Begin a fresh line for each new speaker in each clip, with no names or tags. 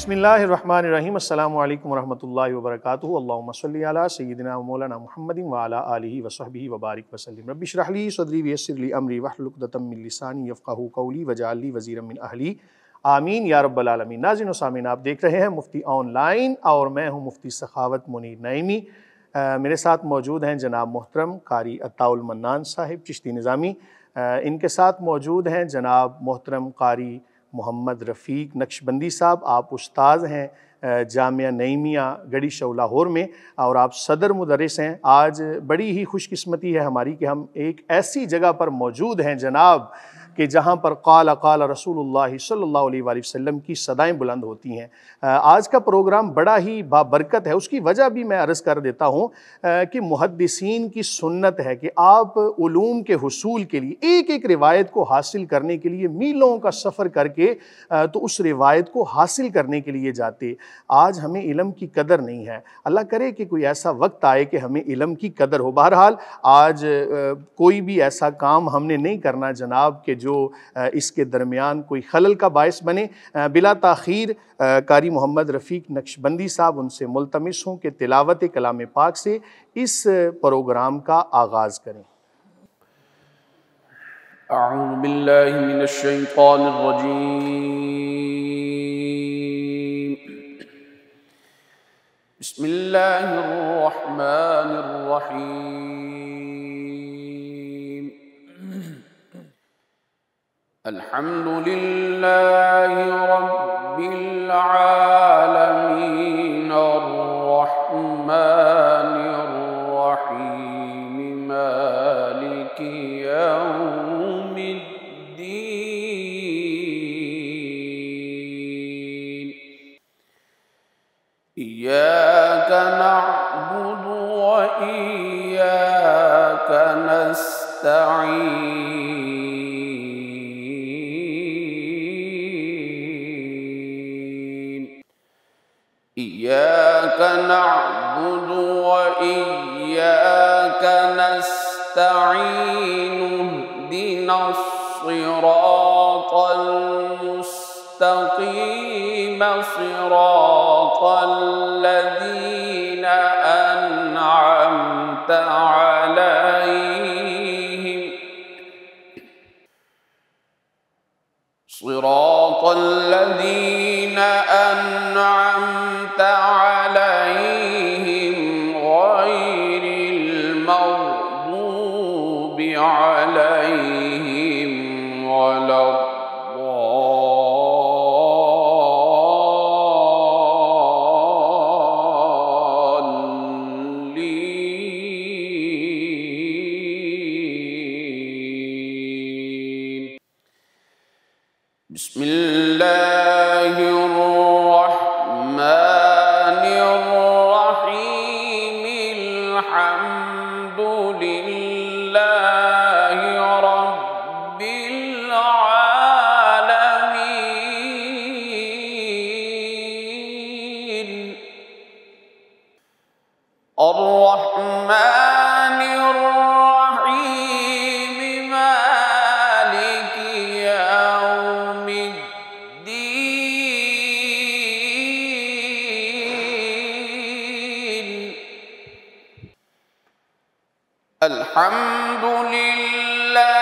بسم اللہ الرحمن الرحیم۔ السلام علیکم ورحمۃ اللہ وبرکاتہ۔ اللہم صلی علی سیدنا و مولانا محمد وعلی آلہ وصحبہ وبارک وسلم۔ رب اشرح لی صدری ویسر لی امری واحلل عقدۃ من لسانی یفقہوا قولی واجعل لی وزیرا من اہلی، آمین یا رب العالمین۔ ناظرین و سامعین، آپ دیکھ رہے ہیں مفتی آن لائن اور میں ہوں مفتی سخاوت منیر نعیمی۔ میرے ساتھ موجود ہیں جناب محترم قاری عطاء المنان صاحب چشتی نظامی، ان کے ساتھ موجود ہیں جناب محترم قاری محمد رفیق نقشبندی صاحب۔ آپ استاذ ہیں جامعہ نعیمیہ گڑھی شو لاہور میں اور آپ صدر مدرس ہیں۔ آج بڑی ہی خوش قسمتی ہے ہماری کہ ہم ایک ایسی جگہ پر موجود ہیں جناب کہ جہاں پر قال رسول اللہ صلی اللہ علیہ وآلہ وسلم کی صدائیں بلند ہوتی ہیں۔ آج کا پروگرام بڑا ہی بابرکت ہے، اس کی وجہ بھی میں عرض کر دیتا ہوں کہ محدثین کی سنت ہے کہ آپ علوم کے حصول کے لیے ایک ایک روایت کو حاصل کرنے کے لیے میلوں کا سفر کر کے تو اس روایت کو حاصل کرنے کے لیے جاتے۔ آج ہمیں علم کی قدر نہیں ہے، اللہ کرے کہ کوئی ایسا وقت آئے کہ ہمیں علم کی قدر ہو۔ بہرحال آج کوئی بھی ایسا کام ہم نے نہیں کرنا جناب کہ جو اس کے درمیان کوئی خلل کا باعث بنے۔ بلا تاخیر قاری محمد رفیق نقشبندی صاحب ان سے ملتمس ہوں کہ تلاوت کلام پاک سے اس پروگرام کا آغاز کریں۔
اعوذ باللہ من الشیطان الرجیم، بسم اللہ الرحمن الرحیم۔ الحمد للہ رب العالمین الرحمن الرحیم مالک یوم الدین، ایاک نعبد و ایاک نستعین، ایاک نعبد و ایاک نستعین، اہدنا الصراط المستقیم، صراط الذین انعمت علیہم، صراط الذین انعمت علیہم غیر المغضوب علیہم ولا الضالین۔ بسم اللہ الرحمن الرحیم، الحمد للہ رب العالمین، الرحمن الرحیم مالک یوم الدین، الحمد للہ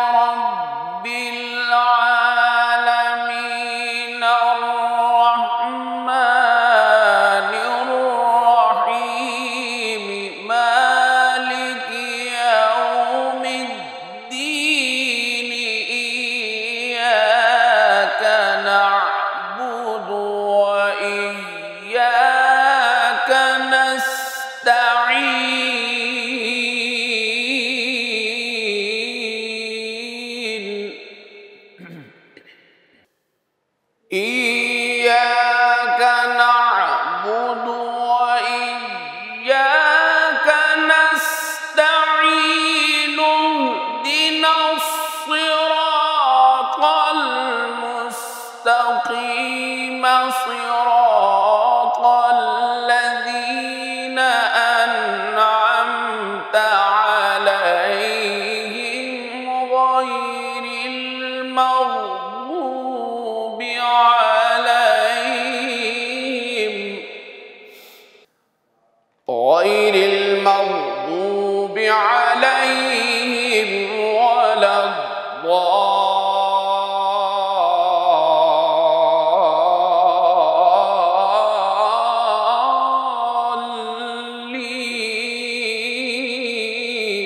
رب العالمین، الرحمن الرحیم مالک یوم الدین، ایاک نعبد و ایاک نستعین، ایاک نعبد و ایاک نستعین، اہدنا الصراط المستقیم، صراط الذین انعمت علیہم غیر المغضوب علیہم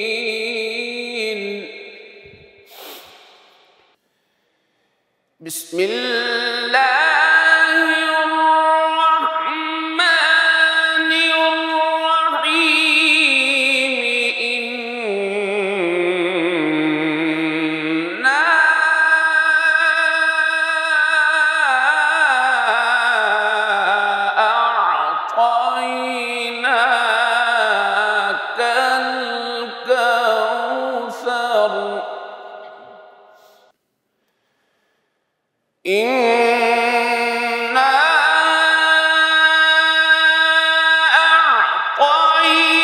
الضالين بسم الله الرحمن الرحيم إنا أعطيناك الكوثر إنا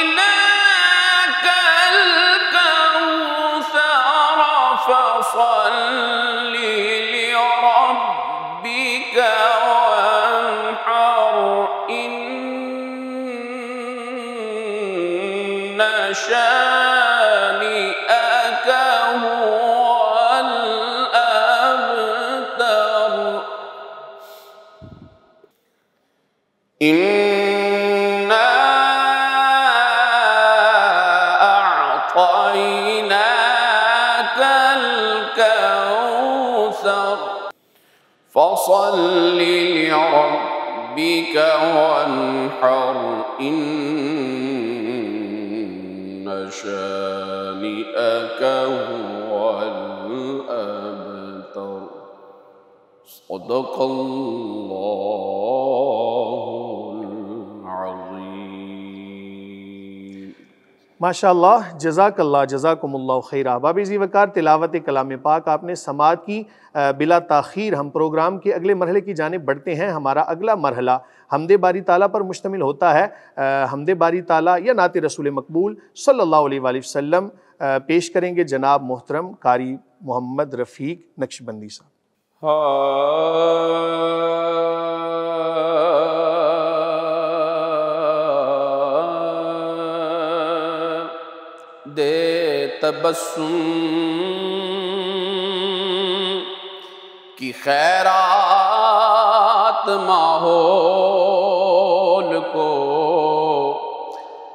أعطيناك الكوثر فصل لربك وانحر إن شانئك هو الأبتر إنا أعطيناك الكوثر فصل لربك وانحر إن شانئك هو الأبتر صدق الله العظيم
ماشاءاللہ، جزاک اللہ، جزاکم اللہ خیر۔ احباب ذی وقار، تلاوت کلام پاک آپ نے سماعت کی۔ بلا تاخیر ہم پروگرام کے اگلے مرحلے کی جانب بڑھتے ہیں۔ ہمارا اگلا مرحلہ حمد باری تعالیٰ پر مشتمل ہوتا ہے۔ حمد باری تعالیٰ یا نعت رسول مقبول صلی اللہ علیہ وآلہ وسلم پیش کریں گے جناب محترم قاری محمد رفیق نقشبندی صاحب۔
دے تبسم کی خیرات ماحول کو،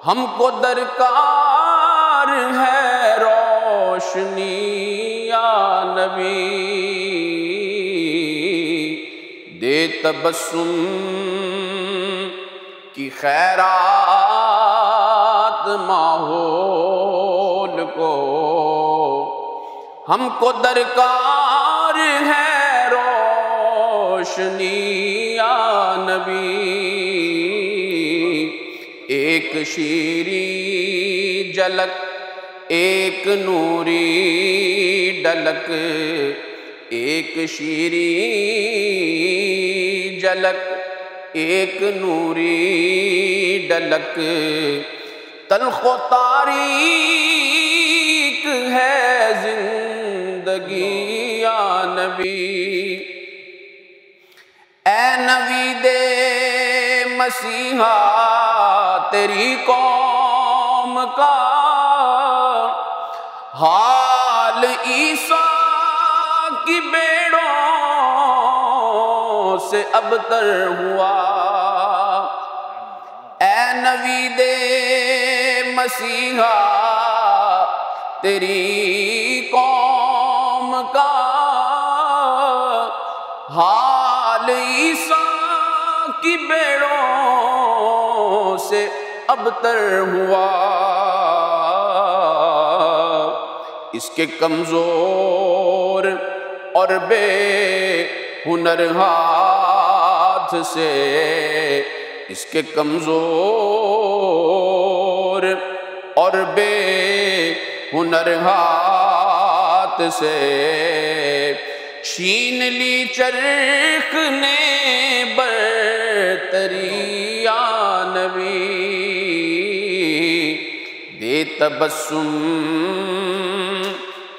ہم کو درکار ہے روشنی یا نبی، دے تبسم کی خیرات ماحول کو، ہم کو درکار ہے روشنی یا نبی، ایک شیریں جھلک ایک نوری ڈلک، ایک شیریں جھلک ایک نوری ڈلک، تلخ و تاریک ہے زندگی یا نبی، اے نوید مسیحا تیری قوم کا حال عیسیٰ کی بیڑوں سے ابتر ہوا، اے نوید مسیحا تیری قوم کا حال عیسیٰ کی بیڑوں سے ابتر ہوا، اس کے کمزور اور بے ہنر ہاتھ سے، اس کے کمزور اور بے ہنر ہاتھ سے چھین لی چرخ نے برتری یا نبی، دے تبسم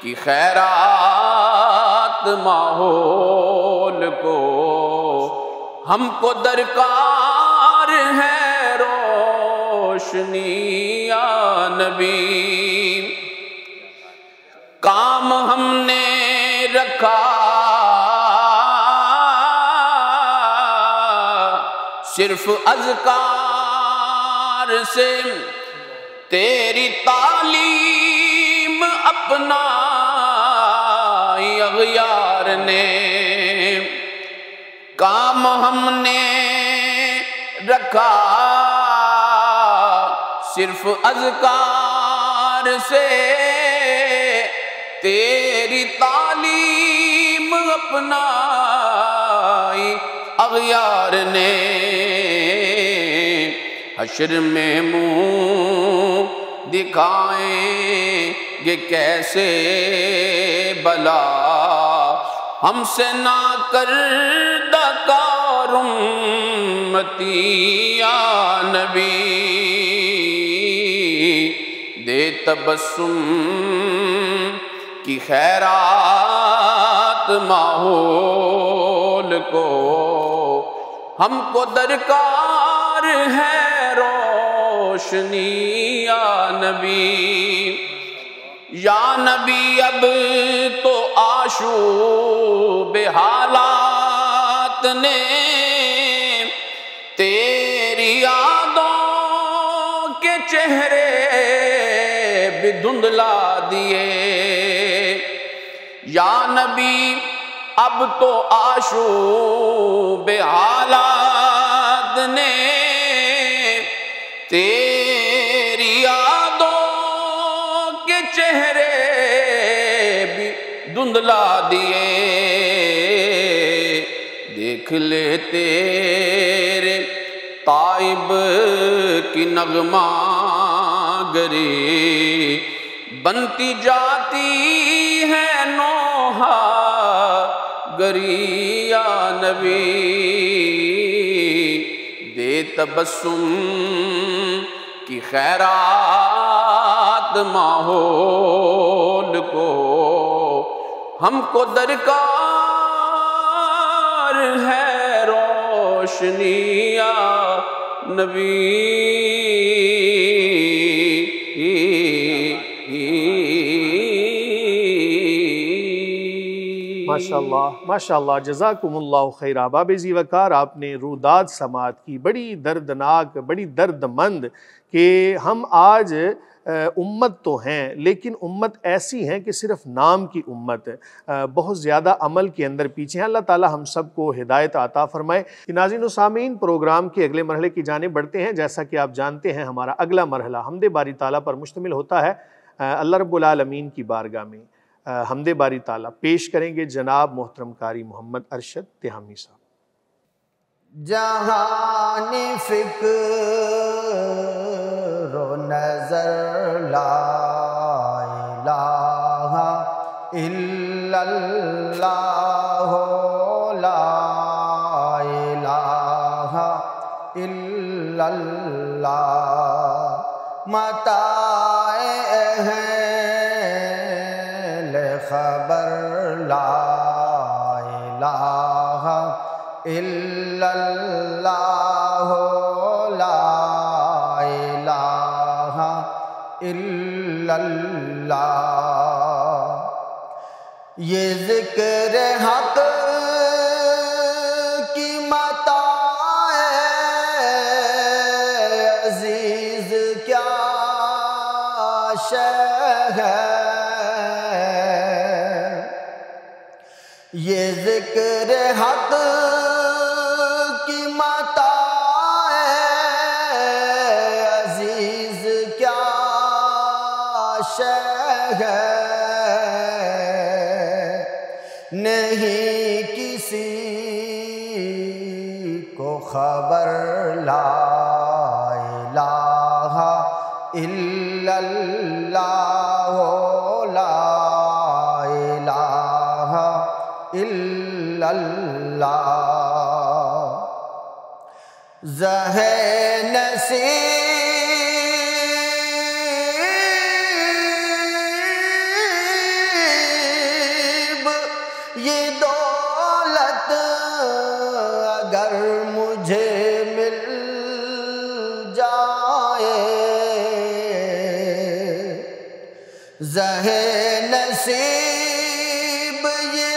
کی خیرات ماحول کو، ہم کو درکار ہے روشنی یا نبی، کام ہم نے رکھا صرف اذکار سے، تیری تعلیم اپنائی اغیار نے، کام ہم نے رکھا صرف اذکار سے، تیری تعلیم اپنائی اغیار نے، حشر میں منہ دکھائیں گے کیسے بلا، ہم سے نہ کردہ کار امتی یا نبی، دے تبسم کی خیرات ماحول کو، ہم کو درکار ہے روشنی یا نبی، یا نبی اب تو آشوب حالات نے تیری یادوں کے چہرے بھی دھندلا دیے، یا نبی اب تو آشوب حالات نے تیری یادوں کے چہرے بھی دھندلا دیے، دیکھ لے تیرے تائب کی نغمہ گری، بنتی جاتی ہے نوحہ گری یا نبی، دے تبسم کی خیرات ماحول کو، ہم کو درکار ہے روشنی یا نبی۔
ماشاءاللہ ماشاءاللہ، جزاکم اللہ خیر۔ احباب ذی وقار، آپ نے روداد سماعت کی، بڑی دردناک، بڑی درد مند کہ ہم آج امت تو ہیں لیکن امت ایسی ہیں کہ صرف نام کی امت، بہت زیادہ عمل کے اندر پیچھے ہیں۔ اللہ تعالی ہم سب کو ہدایت عطا فرمائے۔ ناظرین و سامعین، پروگرام کے اگلے مرحلے کی جانب بڑھتے ہیں۔ جیسا کہ آپ جانتے ہیں، ہمارا اگلا مرحلہ حمد باری تعالیٰ پر مشتمل ہوتا ہے۔ اللہ رب العالمین کی بارگاہ میں حمد باری تعالیٰ پیش کریں گے جناب محترم قاری محمد ارشد تہامی صاحب۔
جہان فکر و نظر لا الہ الا اللہ، لا الہ الا اللہ، متاع اہل خبر لا الہ الا اللہ، لا الہ الا اللہ، یہ ذکر حق کی متاع عزیز کیا شے ہے، یہ ذکر حق کی متاع عزیز کیا شے ہے، نہیں کسی کو خبر لا الہ الا اللہ، لا الہ الا اللہ، زہ نصیب یہ دولت اگر مجھے مل جائے، زہ نصیب یہ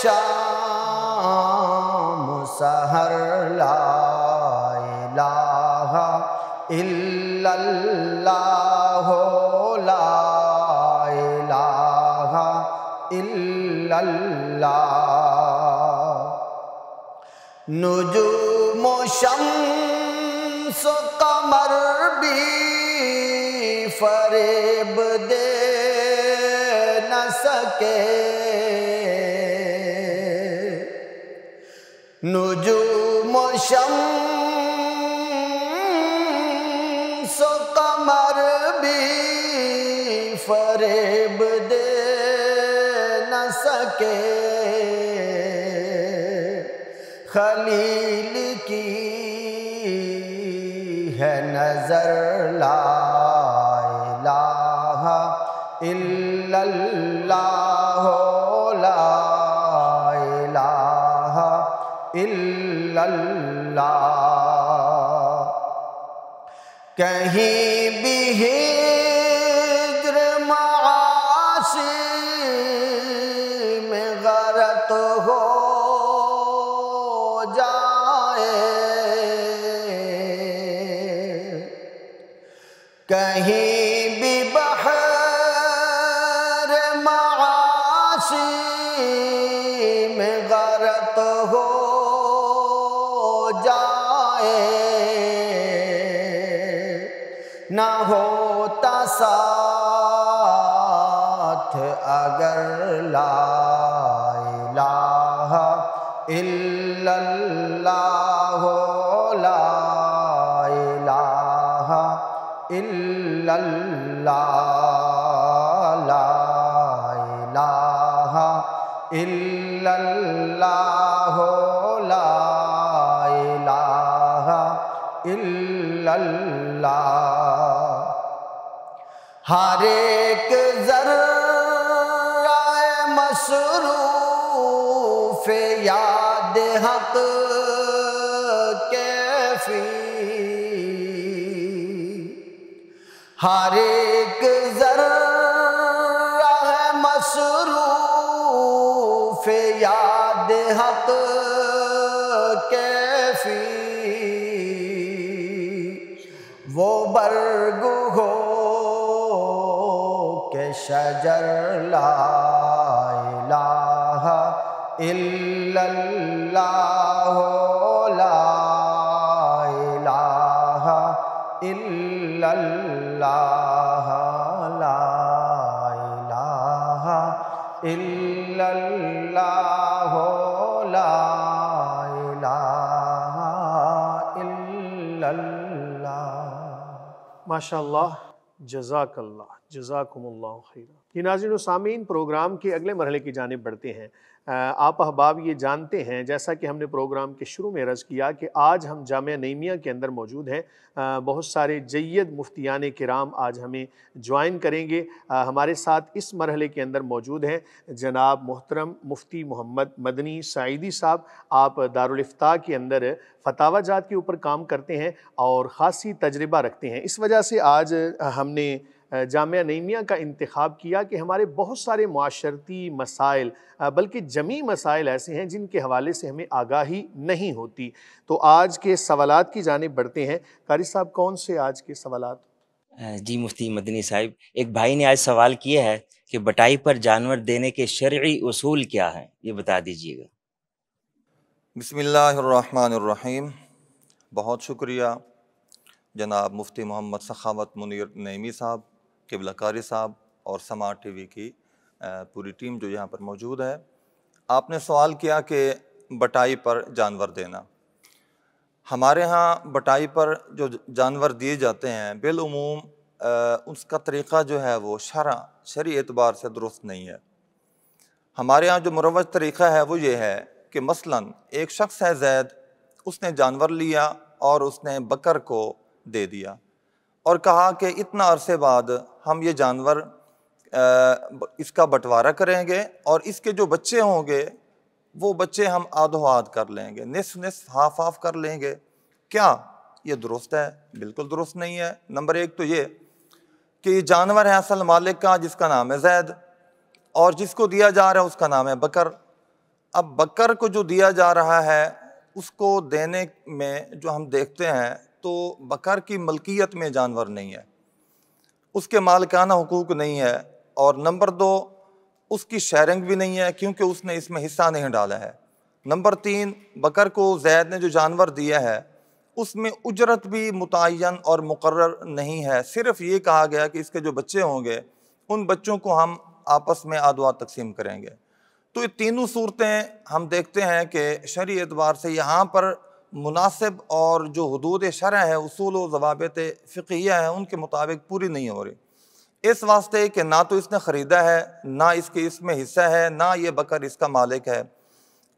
شام سحر لا الہ الا اللہ لا الہ الا اللہ نجوم و شمس و قمر بھی فریب دے نہ سکے نجوم و شمس و قمر بھی فریب دے نہ سکے خلیل کی ہے نظر لا الہ الا اللہ لا الہ الا اللہ کہیں بھی ہجر معاصی میں غرق ہو کہیں بھی بحر معاصی میں غرق ہو جائے نہ ہوتا ساتھ اگر لا الہ الا اللہ لا الہ الا اللہ لا الہ الا اللہ لا الہ الا اللہ ہر ایک ذرہ مصروف یاد حق کیفی ہر ایک ذرہ مصروف یاد حق کیفی وہ برگ ہو کہ شجر لا الہ الا اللہ لا الہ الا اللہ لا الہ الا اللہ لا الہ الا اللہ
ماشاء اللہ جزاک اللہ جزاکم اللہ خیرہ۔ یہ ناظرین و سامعین پروگرام کے اگلے مرحلے کی جانب بڑھتے ہیں۔ آپ احباب یہ جانتے ہیں جیسا کہ ہم نے پروگرام کے شروع میں عرض کیا کہ آج ہم جامعہ نعیمیہ کے اندر موجود ہیں۔ بہت سارے جید مفتیان کرام آج ہمیں جوائن کریں گے۔ ہمارے ساتھ اس مرحلے کے اندر موجود ہیں جناب محترم مفتی محمد مدنی سعیدی صاحب۔ آپ دارالافتاء کے اندر فتاوی جات کے اوپر کام کرتے ہیں اور خاصی تجربہ رکھتے ہیں۔ اس وجہ سے آج ہم نے جامعہ نعیمیہ کا انتخاب کیا کہ ہمارے بہت سارے معاشرتی مسائل بلکہ جمعی مسائل ایسے ہیں جن کے حوالے سے ہمیں آگاہی نہیں ہوتی۔ تو آج کے سوالات کی جانب بڑھتے ہیں۔ قاری صاحب کون سے آج کے سوالات؟
جی مفتی مدنی صاحب، ایک بھائی نے آج سوال کیا ہے کہ بٹائی پر جانور دینے کے شرعی اصول کیا ہیں، یہ بتا دیجیے گا۔
بسم اللہ الرحمن الرحیم۔ بہت شکریہ جناب مفتی محمد سخاوت منیر نعیمی صاحب، قبلہ قاری صاحب اور سماعت ٹی وی کی پوری ٹیم جو یہاں پر موجود ہے۔ آپ نے سوال کیا کہ بٹائی پر جانور دینا۔ ہمارے ہاں بٹائی پر جو جانور دیے جاتے ہیں بالعموم اس کا طریقہ جو ہے وہ شرعی اعتبار سے درست نہیں ہے۔ ہمارے ہاں جو مروج طریقہ ہے وہ یہ ہے کہ مثلاً ایک شخص ہے زید، اس نے جانور لیا اور اس نے بکر کو دے دیا اور کہا کہ اتنا عرصے بعد ہم یہ جانور اس کا بٹوارہ کریں گے اور اس کے جو بچے ہوں گے وہ بچے ہم آدھو آدھ کر لیں گے، نصف نصف ہاف ہاف کر لیں گے۔ کیا یہ درست ہے؟ بالکل درست نہیں ہے۔ نمبر ایک تو یہ کہ یہ جانور ہے اصل مالک کا جس کا نام ہے زید اور جس کو دیا جا رہا ہے اس کا نام ہے بکر۔ اب بکر کو جو دیا جا رہا ہے اس کو دینے میں جو ہم دیکھتے ہیں تو بکر کی ملکیت میں جانور نہیں ہے، اس کے مالکانہ حقوق نہیں ہے، اور نمبر 2 اس کی شیئرنگ بھی نہیں ہے کیونکہ اس نے اس میں حصہ نہیں ڈالا ہے۔ نمبر 3 بکر کو زید نے جو جانور دیا ہے اس میں اجرت بھی متعین اور مقرر نہیں ہے، صرف یہ کہا گیا کہ اس کے جو بچے ہوں گے ان بچوں کو ہم آپس میں آدھا تقسیم کریں گے۔ تو یہ تینوں صورتیں ہم دیکھتے ہیں کہ شرعی اعتبار سے یہاں پر مناسب اور جو حدود شرع ہے، اصول و ضوابط فقہیہ ہیں، ان کے مطابق پوری نہیں ہو رہی، اس واسطے کہ نہ تو اس نے خریدا ہے، نہ اس کے اس میں حصہ ہے، نہ یہ بکر اس کا مالک ہے،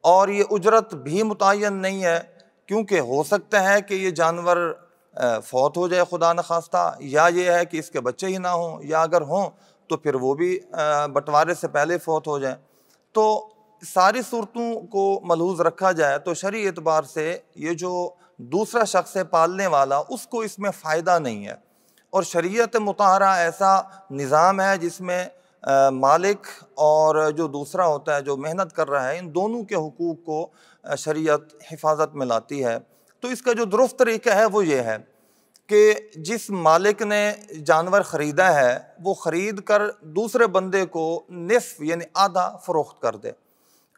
اور یہ اجرت بھی متعین نہیں ہے کیونکہ ہو سکتا ہے کہ یہ جانور فوت ہو جائے خدا نخواستہ، یا یہ ہے کہ اس کے بچے ہی نہ ہوں، یا اگر ہوں تو پھر وہ بھی بٹوارے سے پہلے فوت ہو جائیں۔ تو ساری صورتوں کو ملحوظ رکھا جائے تو شرعی اعتبار سے یہ جو دوسرا شخص ہے پالنے والا، اس کو اس میں فائدہ نہیں ہے، اور شریعت مطہرہ ایسا نظام ہے جس میں مالک اور جو دوسرا ہوتا ہے جو محنت کر رہا ہے، ان دونوں کے حقوق کو شریعت حفاظت میں لاتی ہے۔ تو اس کا جو درست طریقہ ہے وہ یہ ہے کہ جس مالک نے جانور خریدا ہے وہ خرید کر دوسرے بندے کو نصف یعنی آدھا فروخت کر دے،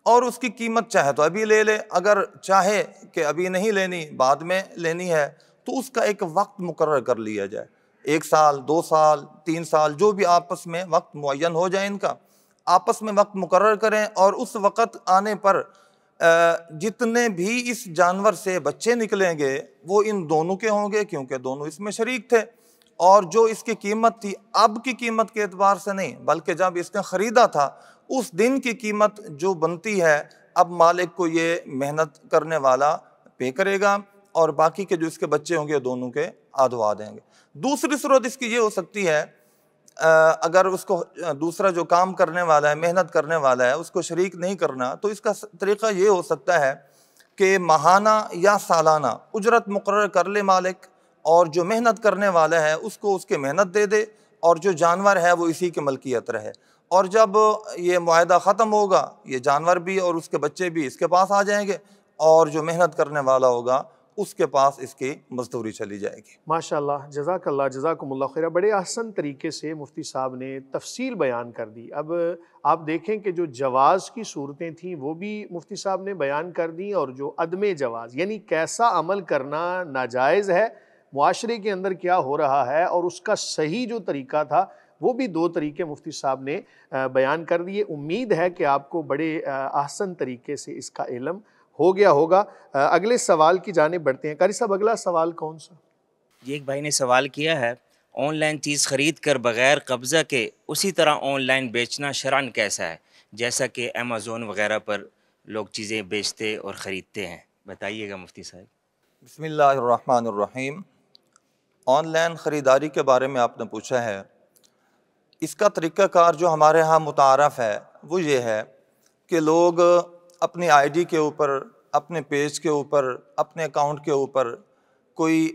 اور اس کی قیمت چاہے تو ابھی لے لے، اگر چاہے کہ ابھی نہیں لینی بعد میں لینی ہے تو اس کا ایک وقت مقرر کر لیا جائے، 1 سال 2 سال 3 سال جو بھی آپس میں وقت معین ہو جائے، ان کا آپس میں وقت مقرر کریں، اور اس وقت آنے پر جتنے بھی اس جانور سے بچے نکلیں گے وہ ان دونوں کے ہوں گے کیونکہ دونوں اس میں شریک تھے، اور جو اس کی قیمت تھی اب کی قیمت کے اعتبار سے نہیں بلکہ جب اس نے خریدا تھا اس دن کی قیمت جو بنتی ہے اب مالک کو یہ محنت کرنے والا پے کرے گا، اور باقی کے جو اس کے بچے ہوں گے دونوں کے آدھوا دیں گے۔ دوسری صورت اس کی یہ ہو سکتی ہے اگر اس کو دوسرا جو کام کرنے والا ہے محنت کرنے والا ہے اس کو شریک نہیں کرنا، تو اس کا طریقہ یہ ہو سکتا ہے کہ ماہانہ یا سالانہ اجرت مقرر کر لے مالک، اور جو محنت کرنے والا ہے اس کو اس کے محنت دے دے، اور جو جانور ہے وہ اسی کی ملکیت رہے، اور جب یہ معاہدہ ختم ہوگا یہ جانور بھی اور اس کے بچے بھی اس کے پاس آ جائیں گے، اور جو محنت کرنے والا ہوگا اس کے پاس اس کی مزدوری چلی جائے گی۔
ماشاءاللہ، جزاک اللہ، جزاکم اللہ خیر۔ بڑے احسن طریقے سے مفتی صاحب نے تفصیل بیان کر دی۔ اب آپ دیکھیں کہ جو جواز کی صورتیں تھیں وہ بھی مفتی صاحب نے بیان کر دیں، اور جو عدم جواز یعنی کیسا عمل کرنا ناجائز ہے، معاشرے کے اندر کیا ہو رہا ہے، اور اس کا صحیح جو طریقہ تھا وہ بھی 2 طریقے مفتی صاحب نے بیان کر دیے۔ امید ہے کہ آپ کو بڑے احسن طریقے سے اس کا علم ہو گیا ہوگا۔ اگلے سوال کی جانب بڑھتے ہیں۔ قاری صاحب اگلا سوال کون سا؟
ایک بھائی نے سوال کیا ہے، آن لائن چیز خرید کر بغیر قبضہ کے اسی طرح آن لائن بیچنا شرعاً کیسا ہے، جیسا کہ امیزون وغیرہ پر لوگ چیزیں بیچتے اور خریدتے ہیں؟ بتائیے گا مفتی صاحب۔
بسم اللہ الرحمن الرحیم۔ آن لائن خریداری کے بارے میں آپ نے پوچھا ہے، اس کا طریقہ کار جو ہمارے ہاں متعارف ہے وہ یہ ہے کہ لوگ اپنی آئی ڈی کے اوپر، اپنے پیج کے اوپر، اپنے اکاؤنٹ کے اوپر کوئی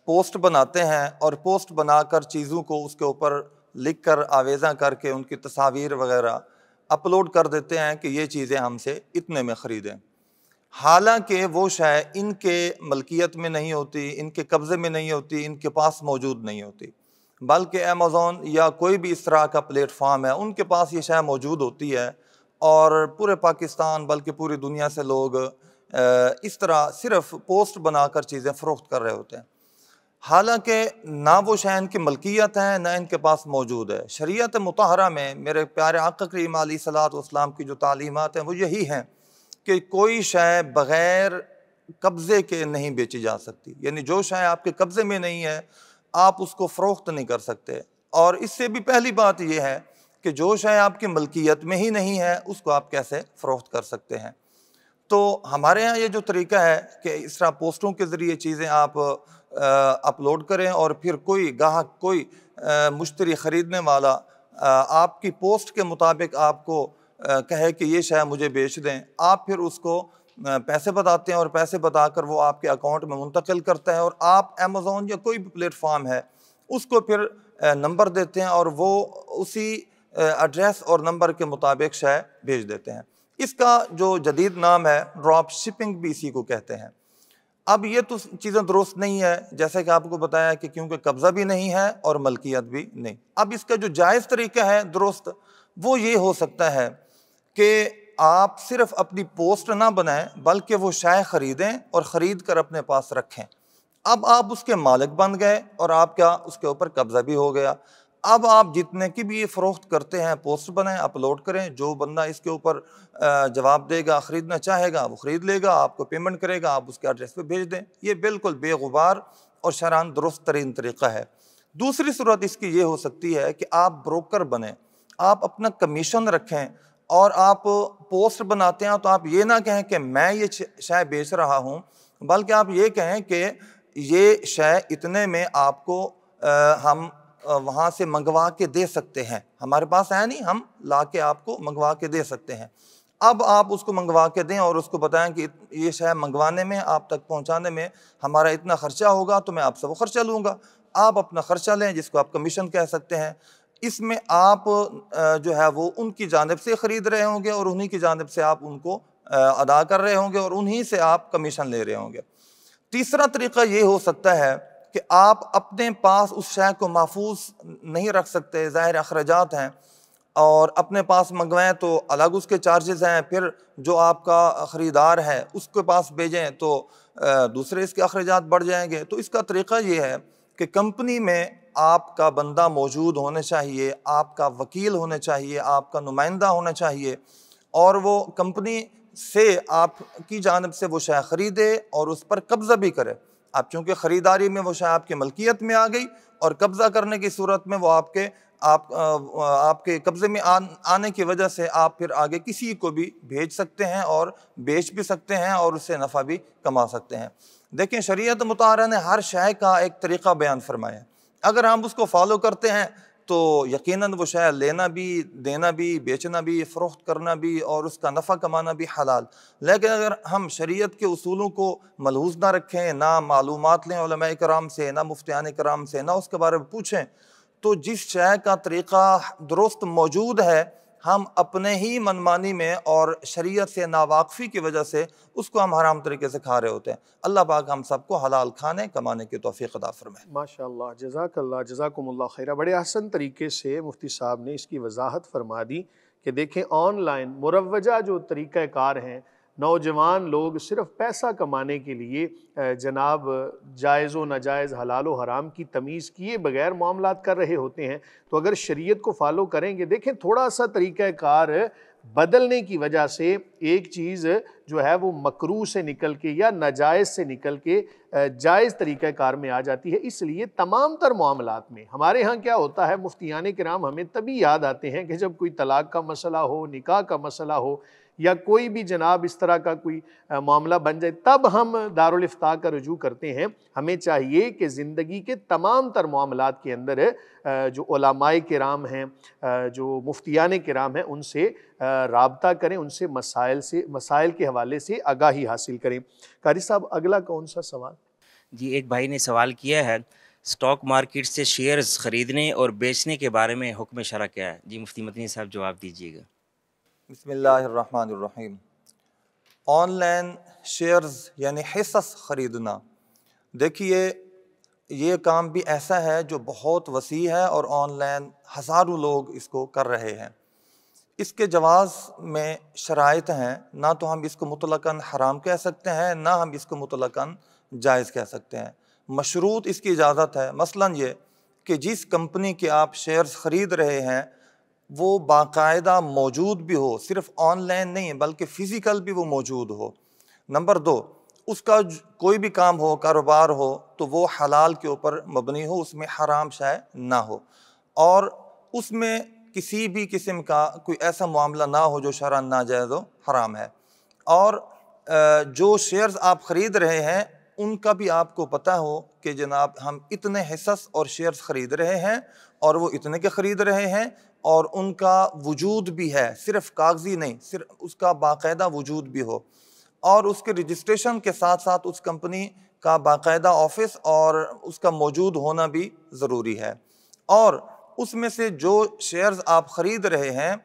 پوسٹ بناتے ہیں، اور پوسٹ بنا کر چیزوں کو اس کے اوپر لکھ کر آویزاں کر کے ان کی تصاویر وغیرہ اپلوڈ کر دیتے ہیں کہ یہ چیزیں ہم سے اتنے میں خریدیں، حالانکہ وہ شے ان کے ملکیت میں نہیں ہوتی، ان کے قبضے میں نہیں ہوتی، ان کے پاس موجود نہیں ہوتی، بلکہ امیزون یا کوئی بھی اس طرح کا پلیٹ فارم ہے ان کے پاس یہ شے موجود ہوتی ہے، اور پورے پاکستان بلکہ پوری دنیا سے لوگ اس طرح صرف پوسٹ بنا کر چیزیں فروخت کر رہے ہوتے ہیں، حالانکہ نہ وہ شے ان کی ملکیت ہے نہ ان کے پاس موجود ہے۔ شریعت مطہرہ میں میرے پیارے آقا کریم علیہ الصلوۃ والسلام کی جو تعلیمات ہیں وہ یہی ہیں کہ کوئی شے بغیر قبضے کے نہیں بیچی جا سکتی، یعنی جو شے آپ کے قبضے میں نہیں ہے آپ اس کو فروخت نہیں کر سکتے، اور اس سے بھی پہلی بات یہ ہے کہ جو شے آپ کی ملکیت میں ہی نہیں ہے اس کو آپ کیسے فروخت کر سکتے ہیں۔ تو ہمارے ہاں یہ جو طریقہ ہے کہ اس طرح پوسٹوں کے ذریعے چیزیں آپ اپلوڈ کریں، اور پھر کوئی گاہک، کوئی مشتری خریدنے والا آپ کی پوسٹ کے مطابق آپ کو کہے کہ یہ شے مجھے بیچ دیں، آپ پھر اس کو پیسے بتاتے ہیں، اور پیسے بتا کر وہ آپ کے اکاؤنٹ میں منتقل کرتا ہے، اور آپ امیزون یا کوئی بھی پلیٹ فارم ہے اس کو پھر نمبر دیتے ہیں، اور وہ اسی ایڈریس اور نمبر کے مطابق شے بھیج دیتے ہیں۔ اس کا جو جدید نام ہے ڈراپ شپنگ بھی اسی کو کہتے ہیں۔ اب یہ تو چیزیں درست نہیں ہے، جیسے کہ آپ کو بتایا کہ کیونکہ قبضہ بھی نہیں ہے اور ملکیت بھی نہیں۔ اب اس کا جو جائز طریقہ ہے درست، وہ یہ ہو سکتا ہے کہ آپ صرف اپنی پوسٹ نہ بنائیں بلکہ وہ شے خریدیں اور خرید کر اپنے پاس رکھیں۔ اب آپ اس کے مالک بن گئے اور آپ کا اس کے اوپر قبضہ بھی ہو گیا۔ اب آپ جتنے کی بھی یہ فروخت کرتے ہیں پوسٹ بنائیں، اپلوڈ کریں، جو بندہ اس کے اوپر جواب دے گا، خریدنا چاہے گا وہ خرید لے گا، آپ کو پیمنٹ کرے گا، آپ اس کے ایڈریس پہ بھیج دیں۔ یہ بالکل بے غبار اور شرعاً درست ترین طریقہ ہے۔ دوسری صورت اس کی یہ ہو سکتی ہے کہ آپ بروکر بنیں، آپ اپنا کمیشن رکھیں اور آپ پوسٹ بناتے ہیں تو آپ یہ نہ کہیں کہ میں یہ شے بیچ رہا ہوں، بلکہ آپ یہ کہیں کہ یہ شے اتنے میں آپ کو ہم وہاں سے منگوا کے دے سکتے ہیں، ہمارے پاس ہے نہیں، ہم لا کے آپ کو منگوا کے دے سکتے ہیں۔ اب آپ اس کو منگوا کے دیں اور اس کو بتائیں کہ یہ شے منگوانے میں، آپ تک پہنچانے میں ہمارا اتنا خرچہ ہوگا تو میں آپ سے وہ خرچہ لوں گا۔ آپ اپنا خرچہ لیں جس کو آپ کمیشن کہہ سکتے ہیں۔ اس میں آپ جو ہے وہ ان کی جانب سے خرید رہے ہوں گے اور انہی کی جانب سے آپ ان کو ادا کر رہے ہوں گے اور انہی سے آپ کمیشن لے رہے ہوں گے۔ تیسرا طریقہ یہ ہو سکتا ہے کہ آپ اپنے پاس اس شے کو محفوظ نہیں رکھ سکتے، ظاہر اخراجات ہیں، اور اپنے پاس منگوائیں تو الگ اس کے چارجز ہیں، پھر جو آپ کا خریدار ہے اس کے پاس بھیجیں تو دوسرے اس کے اخراجات بڑھ جائیں گے۔ تو اس کا طریقہ یہ ہے کہ کمپنی میں آپ کا بندہ موجود ہونا چاہیے، آپ کا وکیل ہونا چاہیے، آپ کا نمائندہ ہونا چاہیے، اور وہ کمپنی سے آپ کی جانب سے وہ شے خریدے اور اس پر قبضہ بھی کرے۔ اب چونکہ خریداری میں وہ شے آپ کی ملکیت میں آ گئی، اور قبضہ کرنے کی صورت میں وہ آپ کے قبضے میں آنے کی وجہ سے آپ پھر آگے کسی کو بھی بھیج سکتے ہیں اور بیچ بھی سکتے ہیں اور اس سے نفع بھی کما سکتے ہیں۔ دیکھیں شریعت مطہرہ نے ہر شے کا ایک طریقہ بیان فرمایا، اگر ہم اس کو فالو کرتے ہیں تو یقیناً وہ شے لینا بھی، دینا بھی، بیچنا بھی، فروخت کرنا بھی اور اس کا نفع کمانا بھی حلال۔ لیکن اگر ہم شریعت کے اصولوں کو ملحوظ نہ رکھیں، نہ معلومات لیں علماء کرام سے، نہ مفتیان کرام سے، نہ اس کے بارے میں پوچھیں، تو جس شے کا طریقہ درست موجود ہے ہم اپنے ہی منمانی میں اور شریعت سے ناواقفی کی وجہ سے اس کو ہم حرام طریقے سے کھا رہے ہوتے ہیں۔ اللہ پاک ہم سب کو حلال کھانے کمانے کی توفیق عطا فرمائے۔
ماشاء اللہ، جزاک اللہ، جزاکم اللہ خیرہ۔ بڑے احسن طریقے سے مفتی صاحب نے اس کی وضاحت فرما دی کہ دیکھیں آن لائن مروجہ جو طریقہ کار ہیں، نوجوان لوگ صرف پیسہ کمانے کے لیے جناب جائز و ناجائز، حلال و حرام کی تمیز کیے بغیر معاملات کر رہے ہوتے ہیں۔ تو اگر شریعت کو فالو کریں گے، دیکھیں تھوڑا سا طریقہ کار بدلنے کی وجہ سے ایک چیز جو ہے وہ مکروہ سے نکل کے یا ناجائز سے نکل کے جائز طریقہ کار میں آ جاتی ہے۔ اس لیے تمام تر معاملات میں ہمارے ہاں کیا ہوتا ہے، مفتیان کرام ہمیں تبھی یاد آتے ہیں کہ جب کوئی طلاق کا مسئلہ ہو، نکاح کا مسئلہ ہو، یا کوئی بھی جناب اس طرح کا کوئی معاملہ بن جائے، تب ہم دارالافتاء کا رجوع کرتے ہیں۔ ہمیں چاہیے کہ زندگی کے تمام تر معاملات کے اندر جو علماء کرام ہیں، جو مفتیان کرام ہیں، ان سے رابطہ کریں، ان سے مسائل کے حوالے سے آگاہی حاصل کریں۔ قاری صاحب اگلا کون سا سوال؟
جی، ایک بھائی نے سوال کیا ہے اسٹاک مارکیٹ سے شیئرز خریدنے اور بیچنے کے بارے میں حکم شرع کیا ہے؟ جی مفتی مدنی صاحب جواب دیجیے گا۔
بسم اللہ الرحمن الرحیم۔ آن لائن شیئرز یعنی حصص خریدنا، دیکھیے یہ کام بھی ایسا ہے جو بہت وسیع ہے اور آن لائن ہزاروں لوگ اس کو کر رہے ہیں۔ اس کے جواز میں شرائط ہیں، نہ تو ہم اس کو مطلقاً حرام کہہ سکتے ہیں، نہ ہم اس کو مطلقاً جائز کہہ سکتے ہیں۔ مشروط اس کی اجازت ہے، مثلاً یہ کہ جس کمپنی کے آپ شیئرز خرید رہے ہیں وہ باقاعدہ موجود بھی ہو، صرف آن لائن نہیں بلکہ فزیکل بھی وہ موجود ہو۔ نمبر 2، اس کا کوئی بھی کام ہو، کاروبار ہو، تو وہ حلال کے اوپر مبنی ہو، اس میں حرام شے نہ ہو، اور اس میں کسی بھی قسم کا کوئی ایسا معاملہ نہ ہو جو شرعاً ناجائز و حرام ہے۔ اور جو شیئرز آپ خرید رہے ہیں ان کا بھی آپ کو پتہ ہو کہ جناب ہم اتنے حصص اور شیئرز خرید رہے ہیں اور وہ اتنے کے خرید رہے ہیں، اور ان کا وجود بھی ہے، صرف کاغذی نہیں، صرف اس کا باقاعدہ وجود بھی ہو، اور اس کے رجسٹریشن کے ساتھ ساتھ اس کمپنی کا باقاعدہ آفس اور اس کا موجود ہونا بھی ضروری ہے۔ اور اس میں سے جو شیئرز آپ خرید رہے ہیں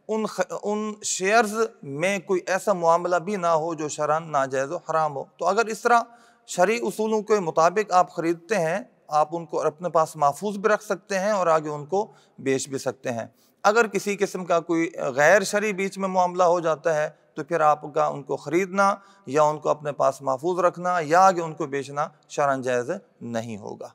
ان شیئرز میں کوئی ایسا معاملہ بھی نہ ہو جو شرعاً ناجائز و حرام ہو۔ تو اگر اس طرح شرعی اصولوں کے مطابق آپ خریدتے ہیں، آپ ان کو اپنے پاس محفوظ بھی رکھ سکتے ہیں اور آگے ان کو بیچ بھی سکتے ہیں۔ اگر کسی قسم کا کوئی غیر شرعی بیچ میں معاملہ ہو جاتا ہے تو پھر آپ کا ان کو خریدنا یا ان کو اپنے پاس محفوظ رکھنا یا آگے ان کو بیچنا شرعاً جائز نہیں ہوگا۔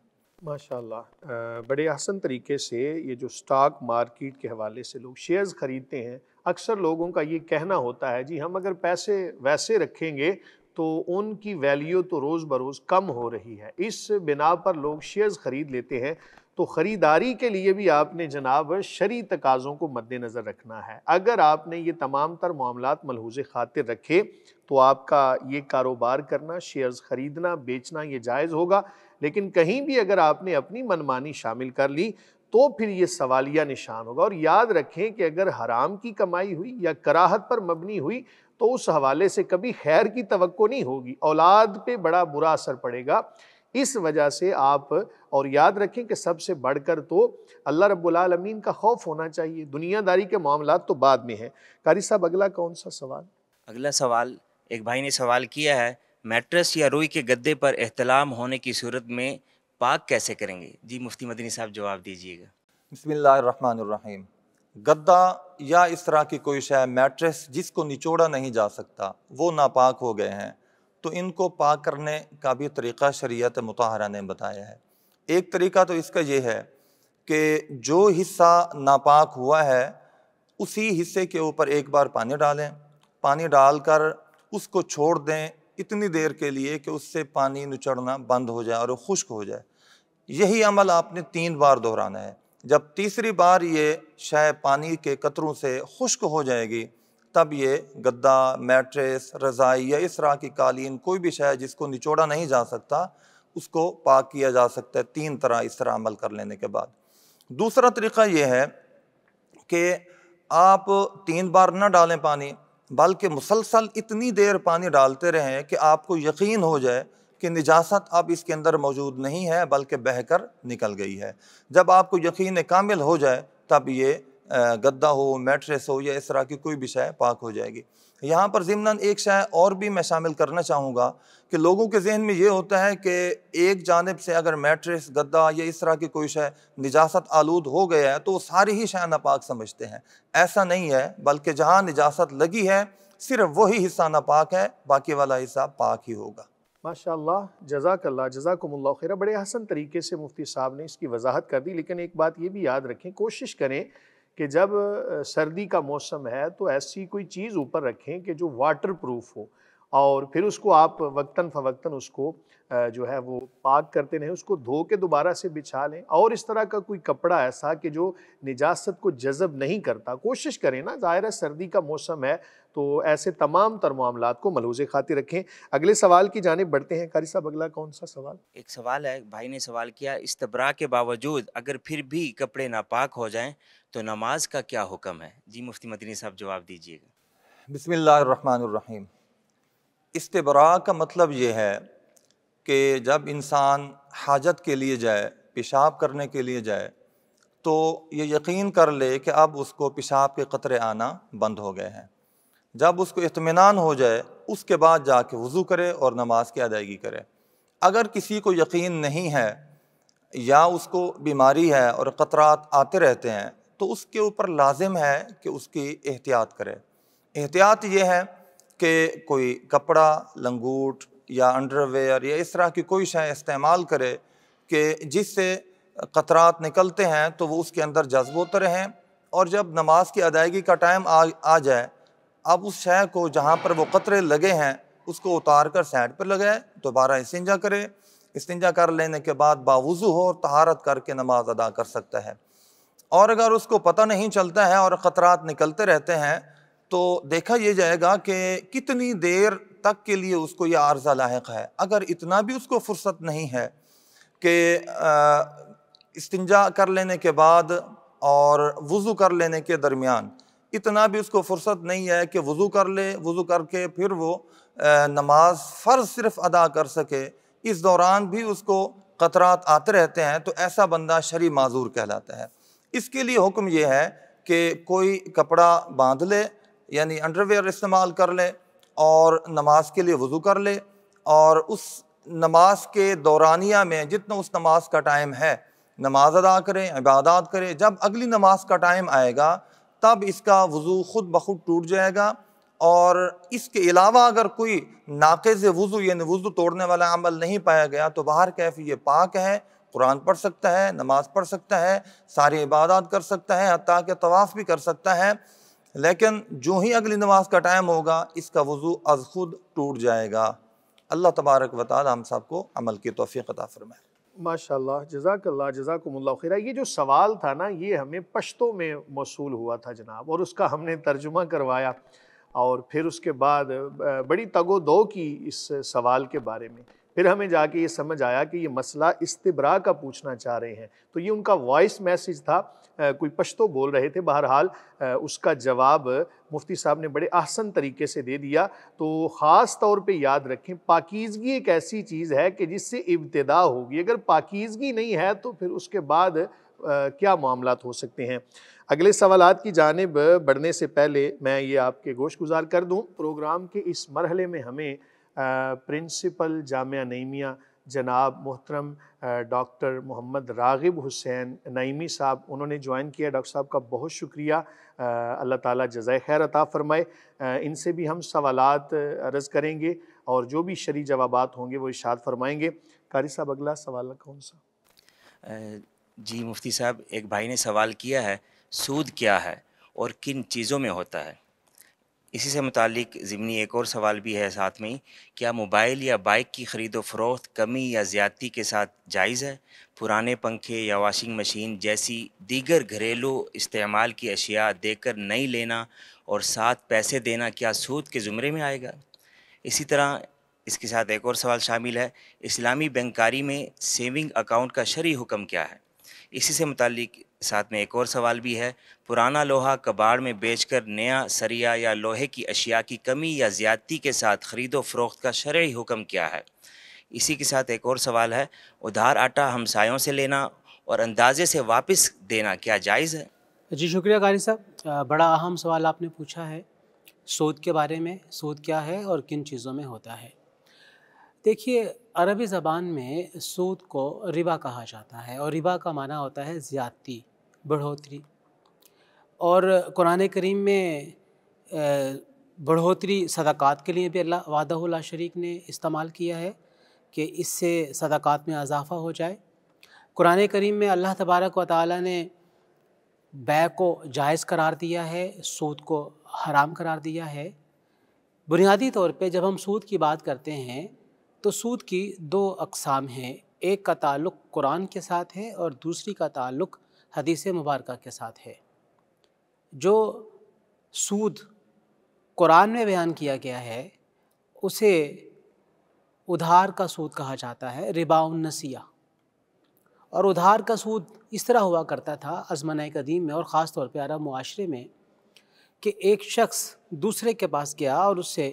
ماشاءاللہ، بڑے احسن طریقے سے یہ جو سٹاک مارکیٹ کے حوالے سے لوگ شیئرز خریدتے ہیں، اکثر لوگوں کا یہ کہنا ہوتا ہے جی ہم اگر پیسے ویسے رکھیں گے تو ان کی ویلیو تو روز بروز کم ہو رہی ہے، اس بنا پر لوگ شیئرز خرید لیتے ہیں۔ تو خریداری کے لیے بھی آپ نے جناب شرعی تقاضوں کو مد نظر رکھنا ہے۔ اگر آپ نے یہ تمام تر معاملات ملحوظ خاطر رکھے تو آپ کا یہ کاروبار کرنا، شیئرز خریدنا بیچنا یہ جائز ہوگا، لیکن کہیں بھی اگر آپ نے اپنی منمانی شامل کر لی تو پھر یہ سوالیہ نشان ہوگا۔ اور یاد رکھیں کہ اگر حرام کی کمائی ہوئی یا کراہت پر مبنی ہوئی تو اس حوالے سے کبھی خیر کی توقع نہیں ہوگی، اولاد پہ بڑا برا اثر پڑے گا۔ اس وجہ سے آپ اور یاد رکھیں کہ سب سے بڑھ کر تو اللہ رب العالمین کا خوف ہونا چاہیے، دنیا داری کے معاملات تو بعد میں ہیں۔ قاری صاحب اگلا کون سا سوال؟
اگلا سوال ایک بھائی نے سوال کیا ہے، میٹرس یا روئی کے گدے پر احتلام ہونے کی صورت میں پاک کیسے کریں گے؟ جی مفتی مدنی صاحب جواب دیجیے گا۔
بسم اللہ الرحمن الرحیم۔ گدا یا اس طرح کی کوئی شے، میٹریس جس کو نچوڑا نہیں جا سکتا، وہ ناپاک ہو گئے ہیں، تو ان کو پاک کرنے کا بھی طریقہ شریعت مطہرہ نے بتایا ہے۔ ایک طریقہ تو اس کا یہ ہے کہ جو حصہ ناپاک ہوا ہے اسی حصے کے اوپر ایک بار پانی ڈالیں، پانی ڈال کر اس کو چھوڑ دیں اتنی دیر کے لیے کہ اس سے پانی نچڑنا بند ہو جائے اور وہ خشک ہو جائے۔ یہی عمل آپ نے 3 بار دہرانا ہے۔ جب تیسری بار یہ شے پانی کے قطروں سے خشک ہو جائے گی تب یہ گدا، میٹریس، رضائی یا اس طرح کی قالین، کوئی بھی شے جس کو نچوڑا نہیں جا سکتا اس کو پاک کیا جا سکتا ہے 3 طرح اس طرح عمل کر لینے کے بعد۔ دوسرا طریقہ یہ ہے کہ آپ 3 بار نہ ڈالیں پانی، بلکہ مسلسل اتنی دیر پانی ڈالتے رہیں کہ آپ کو یقین ہو جائے کہ نجاست اب اس کے اندر موجود نہیں ہے بلکہ بہہ کر نکل گئی ہے۔ جب آپ کو یقین کامل ہو جائے تب یہ گدا ہو، میٹریس ہو یا اس طرح کی کوئی بھی شے پاک ہو جائے گی۔ یہاں پر ضمناً ایک شے اور بھی میں شامل کرنا چاہوں گا کہ لوگوں کے ذہن میں یہ ہوتا ہے کہ ایک جانب سے اگر میٹریس، گدا یا اس طرح کی کوئی شے نجاست آلود ہو گیا ہے تو وہ ساری ہی شے ناپاک سمجھتے ہیں۔ ایسا نہیں ہے، بلکہ جہاں نجاست لگی ہے صرف وہی حصہ ناپاک ہے، باقی والا حصہ پاک ہی ہوگا۔
ماشاءاللہ، جزاک اللہ، جزاکم اللہ خیر۔ بڑے حسن طریقے سے مفتی صاحب نے اس کی وضاحت کر دی، لیکن ایک بات یہ بھی یاد رکھیں، کوشش کریں کہ جب سردی کا موسم ہے تو ایسی کوئی چیز اوپر رکھیں کہ جو واٹر پروف ہو، اور پھر اس کو آپ وقتاً فوقتاً اس کو جو ہے وہ پاک کرتے رہیں، اس کو دھو کے دوبارہ سے بچھا لیں، اور اس طرح کا کوئی کپڑا ایسا کہ جو نجاست کو جذب نہیں کرتا، کوشش کریں نا، ظاہر ہے سردی کا موسم ہے تو ایسے تمام تر معاملات کو ملحوظ خاطر رکھیں۔ اگلے سوال کی جانب بڑھتے ہیں۔ قاری صاحب اگلا کون سا سوال؟
ایک سوال ہے، بھائی نے سوال کیا، استبراء کے باوجود اگر پھر بھی کپڑے ناپاک ہو جائیں تو نماز کا کیا حکم ہے؟ جی مفتی مدنی صاحب جواب دیجیے گا۔
بسم اللہ الرحمن الرحیم۔ استبراء کا مطلب یہ ہے کہ جب انسان حاجت کے لیے جائے، پیشاب کرنے کے لیے جائے، تو یہ یقین کر لے کہ اب اس کو پیشاب کے قطرے آنا بند ہو گئے ہیں۔ جب اس کو اطمینان ہو جائے اس کے بعد جا کے وضو کرے اور نماز کی ادائیگی کرے۔ اگر کسی کو یقین نہیں ہے یا اس کو بیماری ہے اور قطرات آتے رہتے ہیں تو اس کے اوپر لازم ہے کہ اس کی احتیاط کرے۔ احتیاط یہ ہے کہ کوئی کپڑا، لنگوٹ یا انڈر ویئر یا اس طرح کی کوئی شے استعمال کرے کہ جس سے قطرات نکلتے ہیں تو وہ اس کے اندر جذب ہوتے رہیں، اور جب نماز کی ادائیگی کا ٹائم آ جائے اب اس شے کو جہاں پر وہ قطرے لگے ہیں اس کو اتار کر سائڈ پر لگائے، دوبارہ استنجا کرے۔ استنجا کر لینے کے بعد باوضو ہو اور طہارت کر کے نماز ادا کر سکتا ہے۔ اور اگر اس کو پتہ نہیں چلتا ہے اور قطرات نکلتے رہتے ہیں تو دیکھا یہ جائے گا کہ کتنی دیر تک کے لیے اس کو یہ عارضہ لاحق ہے۔ اگر اتنا بھی اس کو فرصت نہیں ہے کہ استنجا کر لینے کے بعد اور وضو کر لینے کے درمیان اتنا بھی اس کو فرصت نہیں ہے کہ وضو کر لے، وضو کر کے پھر وہ نماز فرض صرف ادا کر سکے، اس دوران بھی اس کو قطرات آتے رہتے ہیں، تو ایسا بندہ شرعی معذور کہلاتا ہے۔ اس کے لیے حکم یہ ہے کہ کوئی کپڑا باندھ لے یعنی انڈر ویئر استعمال کر لے اور نماز کے لیے وضو کر لے، اور اس نماز کے دورانیہ میں جتنا اس نماز کا ٹائم ہے نماز ادا کرے، عبادات کرے۔ جب اگلی نماز کا ٹائم آئے گا تب اس کا وضو خود بخود ٹوٹ جائے گا، اور اس کے علاوہ اگر کوئی ناقض وضو یعنی وضو توڑنے والا عمل نہیں پایا گیا تو باہر کیف یہ پاک ہے، قرآن پڑھ سکتا ہے، نماز پڑھ سکتا ہے، ساری عبادات کر سکتا ہے، حتیٰ کہ طواف بھی کر سکتا ہے، لیکن جو ہی اگلی نماز کا ٹائم ہوگا اس کا وضو از خود ٹوٹ جائے گا۔ اللہ تبارک و تعالی ہم سب کو عمل کی توفیق عطا فرمائے۔
ماشاءاللہ، جزاک اللہ، جزاکم اللہ خیر۔ یہ جو سوال تھا نا یہ ہمیں پشتو میں موصول ہوا تھا جناب، اور اس کا ہم نے ترجمہ کروایا، اور پھر اس کے بعد بڑی تگ و دو کی اس سوال کے بارے میں۔ پھر ہمیں جا کے یہ سمجھ آیا کہ یہ مسئلہ استبراء کا پوچھنا چاہ رہے ہیں، تو یہ ان کا وائس میسیج تھا، کوئی پشتو بول رہے تھے۔ بہرحال اس کا جواب مفتی صاحب نے بڑے احسن طریقے سے دے دیا۔ تو خاص طور پہ یاد رکھیں، پاکیزگی ایک ایسی چیز ہے کہ جس سے ابتدا ہوگی، اگر پاکیزگی نہیں ہے تو پھر اس کے بعد کیا معاملات ہو سکتے ہیں۔ اگلے سوالات کی جانب بڑھنے سے پہلے میں یہ آپ کے گوش گزار کر دوں، پروگرام کے اس مرحلے میں ہمیں پرنسپل جامعہ نعیمیہ جناب محترم ڈاکٹر محمد راغب حسین نعیمی صاحب انہوں نے جوائن کیا۔ ڈاکٹر صاحب کا بہت شکریہ، اللہ تعالیٰ جزائے خیر عطا فرمائے۔ ان سے بھی ہم سوالات عرض کریں گے اور جو بھی شرعی جوابات ہوں گے وہ ارشاد فرمائیں گے۔ قاری صاحب اگلا سوال کون سا؟
جی مفتی صاحب، ایک بھائی نے سوال کیا ہے سود کیا ہے اور کن چیزوں میں ہوتا ہے؟ اسی سے متعلق ضمنی ایک اور سوال بھی ہے ساتھ میں ہی، کیا موبائل یا بائک کی خرید و فروخت کمی یا زیادتی کے ساتھ جائز ہے؟ پرانے پنکھے یا واشنگ مشین جیسی دیگر گھریلو استعمال کی اشیاء دے کر نئی لینا اور ساتھ پیسے دینا کیا سود کے زمرے میں آئے گا؟ اسی طرح اس کے ساتھ ایک اور سوال شامل ہے، اسلامی بینکاری میں سیونگ اکاؤنٹ کا شرعی حکم کیا ہے؟ اسی سے متعلق ساتھ میں ایک اور سوال بھی ہے، پرانا لوہا کباڑ میں بیچ کر نیا سریا یا لوہے کی اشیاء کی کمی یا زیادتی کے ساتھ خرید و فروخت کا شرعی حکم کیا ہے؟ اسی کے ساتھ ایک اور سوال ہے، ادھار آٹا ہمسایوں سے لینا اور اندازے سے واپس دینا کیا جائز ہے؟
جی شکریہ قاری صاحب، بڑا اہم سوال آپ نے پوچھا ہے سود کے بارے میں۔ سود کیا ہے اور کن چیزوں میں ہوتا ہے؟ دیکھیے، عربی زبان میں سود کو ربا کہا جاتا ہے، اور ربا کا معنی ہوتا ہے زیادتی، بڑھوتری، اور قرآن کریم میں بڑھوتری صدقات کے لیے بھی اللہ وحدہ لا شریک نے استعمال کیا ہے کہ اس سے صدقات میں اضافہ ہو جائے۔ قرآن کریم میں اللہ تبارک و تعالیٰ نے بیع کو جائز قرار دیا ہے، سود کو حرام قرار دیا ہے۔ بنیادی طور پہ جب ہم سود کی بات کرتے ہیں تو سود کی دو اقسام ہیں، ایک کا تعلق قرآن کے ساتھ ہے اور دوسری کا تعلق حدیث مبارکہ کے ساتھ ہے۔ جو سود قرآن میں بیان کیا گیا ہے اسے ادھار کا سود کہا جاتا ہے، ربا النسیہ۔ اور ادھار کا سود اس طرح ہوا کرتا تھا ازمنہ قدیم میں اور خاص طور پہ عرب معاشرے میں کہ ایک شخص دوسرے کے پاس گیا اور اس سے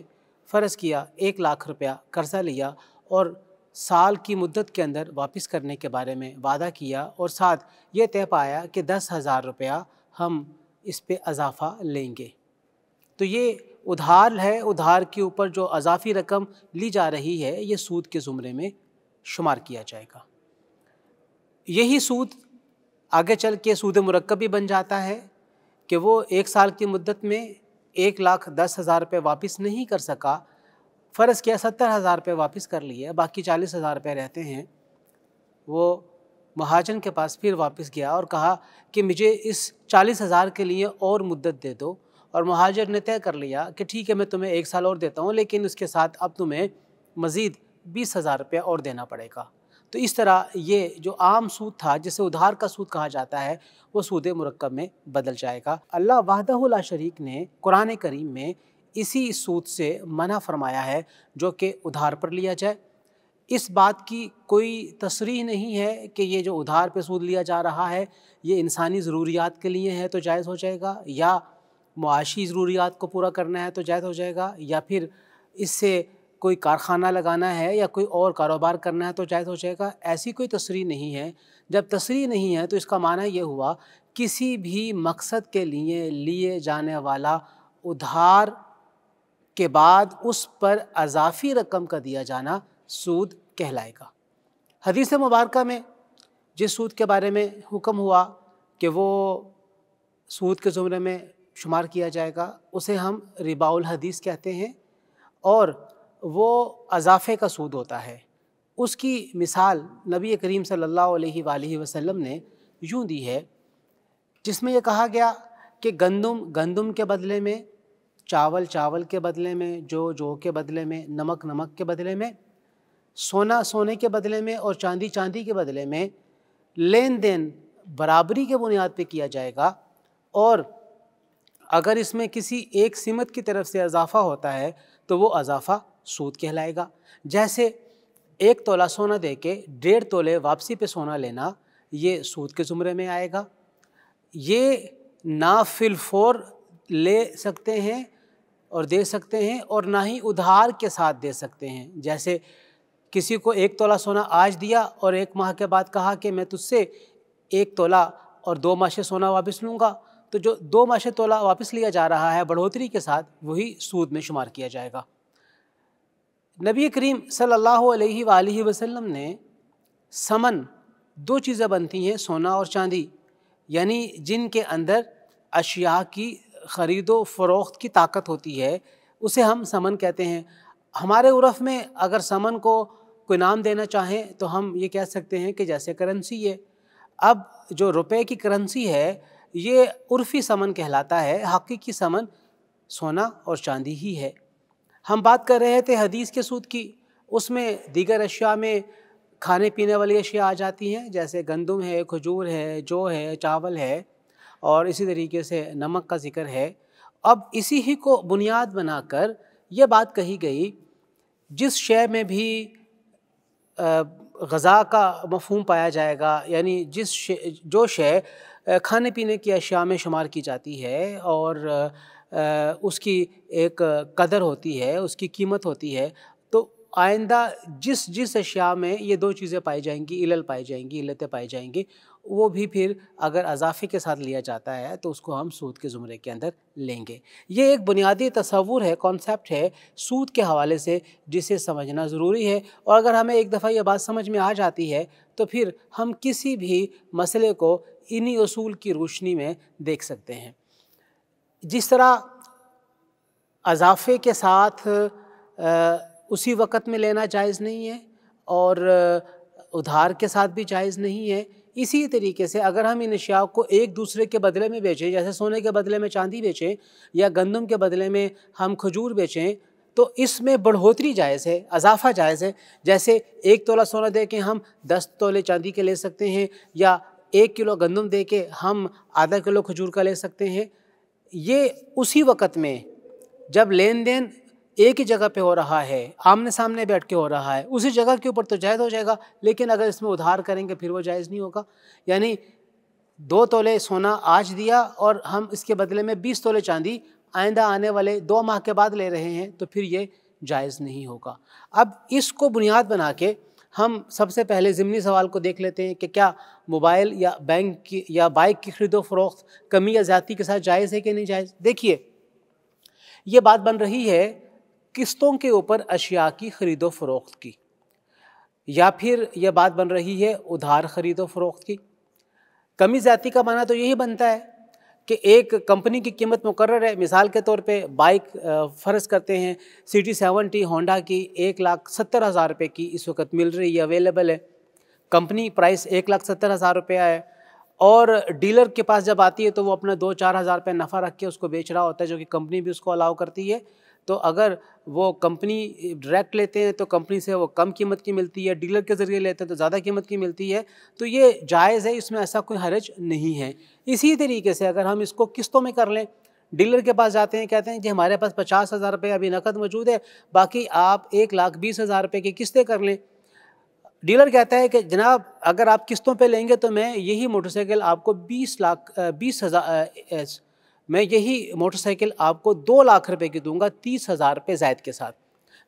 فرض کیا 1,00,000 روپیہ قرضہ لیا اور سال کی مدت کے اندر واپس کرنے کے بارے میں وعدہ کیا، اور ساتھ یہ طے پایا کہ 10,000 روپیہ ہم اس پہ اضافہ لیں گے۔ تو یہ ادھار ہے، ادھار کے اوپر جو اضافی رقم لی جا رہی ہے یہ سود کے زمرے میں شمار کیا جائے گا۔ یہی سود آگے چل کے سود مرکب بھی بن جاتا ہے کہ وہ 1 سال کی مدت میں 1,10,000 روپے واپس نہیں کر سکا، فرض کیا 70,000 روپے واپس کر لیے، باقی 40,000 روپے رہتے ہیں۔ وہ مہاجن کے پاس پھر واپس گیا اور کہا کہ مجھے اس 40,000 کے لیے اور مدت دے دو، اور مہاجر نے طے کر لیا کہ ٹھیک ہے میں تمہیں 1 سال اور دیتا ہوں، لیکن اس کے ساتھ اب تمہیں مزید 20,000 روپے اور دینا پڑے گا۔ تو اس طرح یہ جو عام سود تھا جسے ادھار کا سود کہا جاتا ہے وہ سود مرکب میں بدل جائے گا۔ اللہ وحدہ لا شریک نے قرآن کریم میں اسی سود سے منع فرمایا ہے جو کہ ادھار پر لیا جائے۔ اس بات کی کوئی تصریح نہیں ہے کہ یہ جو ادھار پہ سود لیا جا رہا ہے یہ انسانی ضروریات کے لیے ہے تو جائز ہو جائے گا، یا معاشی ضروریات کو پورا کرنا ہے تو جائز ہو جائے گا، یا پھر اس سے کوئی کارخانہ لگانا ہے یا کوئی اور کاروبار کرنا ہے تو جائز ہو جائے گا، ایسی کوئی تصریح نہیں ہے۔ جب تصریح نہیں ہے تو اس کا معنی یہ ہوا کسی بھی مقصد کے لیے جانے والا ادھار کے بعد اس پر اضافی رقم کا دیا جانا سود کہلائے گا۔ حدیث مبارکہ میں جس سود کے بارے میں حکم ہوا کہ وہ سود کے زمرے میں شمار کیا جائے گا اسے ہم ربا الحدیث کہتے ہیں، اور وہ اضافے کا سود ہوتا ہے۔ اس کی مثال نبی کریم صلی اللہ علیہ وآلہ وسلم نے یوں دی ہے، جس میں یہ کہا گیا کہ گندم کے بدلے میں، چاول کے بدلے میں، جو کے بدلے میں، نمک کے بدلے میں، سونے کے بدلے میں، اور چاندی کے بدلے میں لین دین برابری کے بنیاد پہ کیا جائے گا، اور اگر اس میں کسی ایک سمت کی طرف سے اضافہ ہوتا ہے تو وہ اضافہ سود کہلائے گا۔ جیسے 1 تولہ سونا دے کے 1.5 تولے واپسی پہ سونا لینا، یہ سود کے زمرے میں آئے گا۔ یہ نہ فی الفور لے سکتے ہیں اور دے سکتے ہیں، اور نہ ہی ادھار کے ساتھ دے سکتے ہیں۔ جیسے کسی کو 1 تولہ سونا آج دیا اور 1 ماہ کے بعد کہا کہ میں تجھ سے 1 تولہ اور 2 ماشے سونا واپس لوں گا، تو جو 2 ماشے تولہ واپس لیا جا رہا ہے بڑھوتری کے ساتھ، وہی سود میں شمار کیا جائے گا۔ نبی کریم صلی اللہ علیہ وآلہ وسلم نے ثمن 2 چیزیں بنتی ہیں، سونا اور چاندی، یعنی جن کے اندر اشیاء کی خرید و فروخت کی طاقت ہوتی ہے، اسے ہم ثمن کہتے ہیں۔ ہمارے عرف میں اگر ثمن کو کوئی نام دینا چاہیں تو ہم یہ کہہ سکتے ہیں کہ جیسے کرنسی ہے۔ اب جو روپے کی کرنسی ہے یہ عرفی ثمن کہلاتا ہے، حقیقی ثمن سونا اور چاندی ہی ہے۔ ہم بات کر رہے تھے حدیث کے سود کی، اس میں دیگر اشیاء میں کھانے پینے والی اشیاء آ جاتی ہیں، جیسے گندم ہے، کھجور ہے، جو ہے، چاول ہے، اور اسی طریقے سے نمک کا ذکر ہے۔ اب اسی ہی کو بنیاد بنا کر یہ بات کہی گئی، جس شے میں بھی غذا کا مفہوم پایا جائے گا، یعنی جو شے کھانے پینے کی اشیاء میں شمار کی جاتی ہے اور اس کی ایک قدر ہوتی ہے، اس کی قیمت ہوتی ہے، تو آئندہ جس اشیاء میں یہ 2 چیزیں پائی جائیں گی، علل پائی جائیں گی، علتیں پائی جائیں گی، وہ بھی پھر اگر اضافے کے ساتھ لیا جاتا ہے تو اس کو ہم سود کے زمرے کے اندر لیں گے۔ یہ ایک بنیادی تصور ہے، کانسیپٹ ہے سود کے حوالے سے، جسے سمجھنا ضروری ہے، اور اگر ہمیں ایک دفعہ یہ بات سمجھ میں آ جاتی ہے تو پھر ہم کسی بھی مسئلے کو انہی اصول کی روشنی میں دیکھ سکتے ہیں۔ جس طرح اضافے کے ساتھ اسی وقت میں لینا جائز نہیں ہے اور ادھار کے ساتھ بھی جائز نہیں ہے، اسی طریقے سے اگر ہم ان اشیاء کو ایک دوسرے کے بدلے میں بیچیں، جیسے سونے کے بدلے میں چاندی بیچیں یا گندم کے بدلے میں ہم کھجور بیچیں، تو اس میں بڑھوتری جائز ہے، اضافہ جائز ہے۔ جیسے 1 تولہ سونا دے کے ہم 10 تولے چاندی کے لے سکتے ہیں، یا 1 کلو گندم دے کے ہم ½ کلو کھجور کا لے سکتے ہیں۔ یہ اسی وقت میں جب لین دین ایک ہی جگہ پہ ہو رہا ہے، آمنے سامنے بیٹھ کے ہو رہا ہے، اسی جگہ کے اوپر تو جائز ہو جائے گا، لیکن اگر اس میں ادھار کریں گے پھر وہ جائز نہیں ہوگا۔ یعنی 2 تولے سونا آج دیا اور ہم اس کے بدلے میں 20 تولے چاندی آئندہ آنے والے 2 ماہ کے بعد لے رہے ہیں، تو پھر یہ جائز نہیں ہوگا۔ اب اس کو بنیاد بنا کے ہم سب سے پہلے ضمنی سوال کو دیکھ لیتے ہیں کہ کیا موبائل یا بینک کی یا بائک کی خرید و فروخت کمی یا زیادتی کے ساتھ جائز ہے کہ نہیں جائز۔ دیکھیے، یہ بات بن رہی ہے قسطوں کے اوپر اشیاء کی خرید و فروخت کی، یا پھر یہ بات بن رہی ہے ادھار خرید و فروخت کی۔ کمی زیادتی کا معنی تو یہی بنتا ہے کہ ایک کمپنی کی قیمت مقرر ہے، مثال کے طور پہ بائک فرض کرتے ہیں CT70 ہونڈا کی 1,70,000 روپے کی اس وقت مل رہی ہے، اویلیبل ہے، کمپنی پرائس 1,70,000 روپیہ ہے، اور ڈیلر کے پاس جب آتی ہے تو وہ اپنا 2-4 ہزار روپے نفع رکھ کے اس کو بیچ رہا ہوتا ہے، جو کہ کمپنی بھی اس کو الاؤ کرتی ہے۔ تو اگر وہ کمپنی ڈائریکٹ لیتے ہیں تو کمپنی سے وہ کم قیمت کی ملتی ہے، ڈیلر کے ذریعے لیتے ہیں تو زیادہ قیمت کی ملتی ہے، تو یہ جائز ہے، اس میں ایسا کوئی حرج نہیں ہے۔ اسی طریقے سے اگر ہم اس کو قسطوں میں کر لیں، ڈیلر کے پاس جاتے ہیں، کہتے ہیں کہ ہمارے پاس 50,000 روپے ابھی نقد موجود ہے، باقی آپ 1,20,000 روپے کی قسطیں کر لیں۔ ڈیلر کہتا ہے کہ جناب اگر آپ قسطوں پہ لیں گے تو میں یہی موٹر سائیکل آپ کو 2 لاکھ روپے کی دوں گا، 30,000 روپے زائد کے ساتھ۔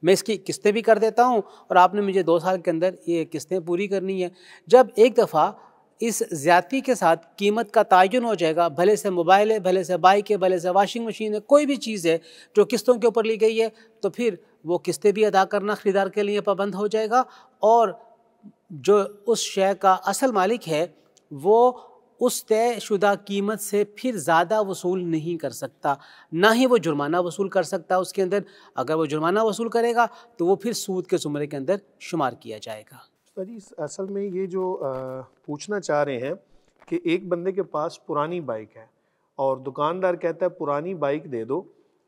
میں اس کی قسطیں بھی کر دیتا ہوں اور آپ نے مجھے 2 سال کے اندر یہ قسطیں پوری کرنی ہے۔ جب ایک دفعہ اس زیادتی کے ساتھ قیمت کا تعین ہو جائے گا، بھلے سے موبائل ہے، بھلے سے بائک ہے، بھلے سے واشنگ مشین ہے، کوئی بھی چیز ہے جو قسطوں کے اوپر لی گئی ہے، تو پھر وہ قسطیں بھی ادا کرنا خریدار کے لیے پابند ہو جائے گا، اور جو اس شے کا اصل مالک ہے وہ اس طے شدہ قیمت سے پھر زیادہ وصول نہیں کر سکتا، نہ ہی وہ جرمانہ وصول کر سکتا اس کے اندر۔ اگر وہ جرمانہ وصول کرے گا تو وہ پھر سود کے زمرے کے اندر شمار کیا جائے گا۔
جی اصل میں یہ جو پوچھنا چاہ رہے ہیں کہ ایک بندے کے پاس پرانی بائک ہے اور دکاندار کہتا ہے پرانی بائک دے دو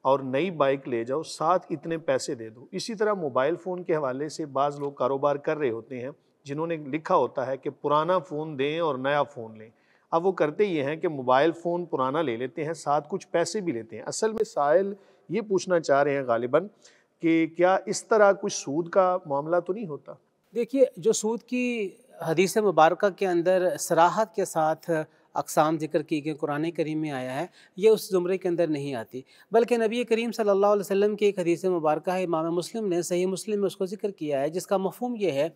اور نئی بائک لے جاؤ، ساتھ اتنے پیسے دے دو۔ اسی طرح موبائل فون کے حوالے سے بعض لوگ کاروبار کر رہے ہوتے ہیں جنہوں نے لکھا ہوتا ہے کہ پرانا فون دیں اور نیا فون لیں۔ اب وہ کرتے یہ ہیں کہ موبائل فون پرانا لے لیتے ہیں، ساتھ کچھ پیسے بھی لیتے ہیں۔ اصل میں سائل یہ پوچھنا چاہ رہے ہیں غالباً کہ کیا اس طرح کچھ سود کا معاملہ تو نہیں ہوتا؟
دیکھیے، جو سود کی حدیث مبارکہ کے اندر صراحت کے ساتھ اقسام ذکر کی گئی قرآن کریم میں آیا ہے، یہ اس زمرے کے اندر نہیں آتی، بلکہ نبی کریم صلی اللہ علیہ وسلم کی ایک حدیث مبارکہ ہے، امام مسلم نے صحیح مسلم میں اس کو ذکر کیا ہے، جس کا مفہوم یہ ہے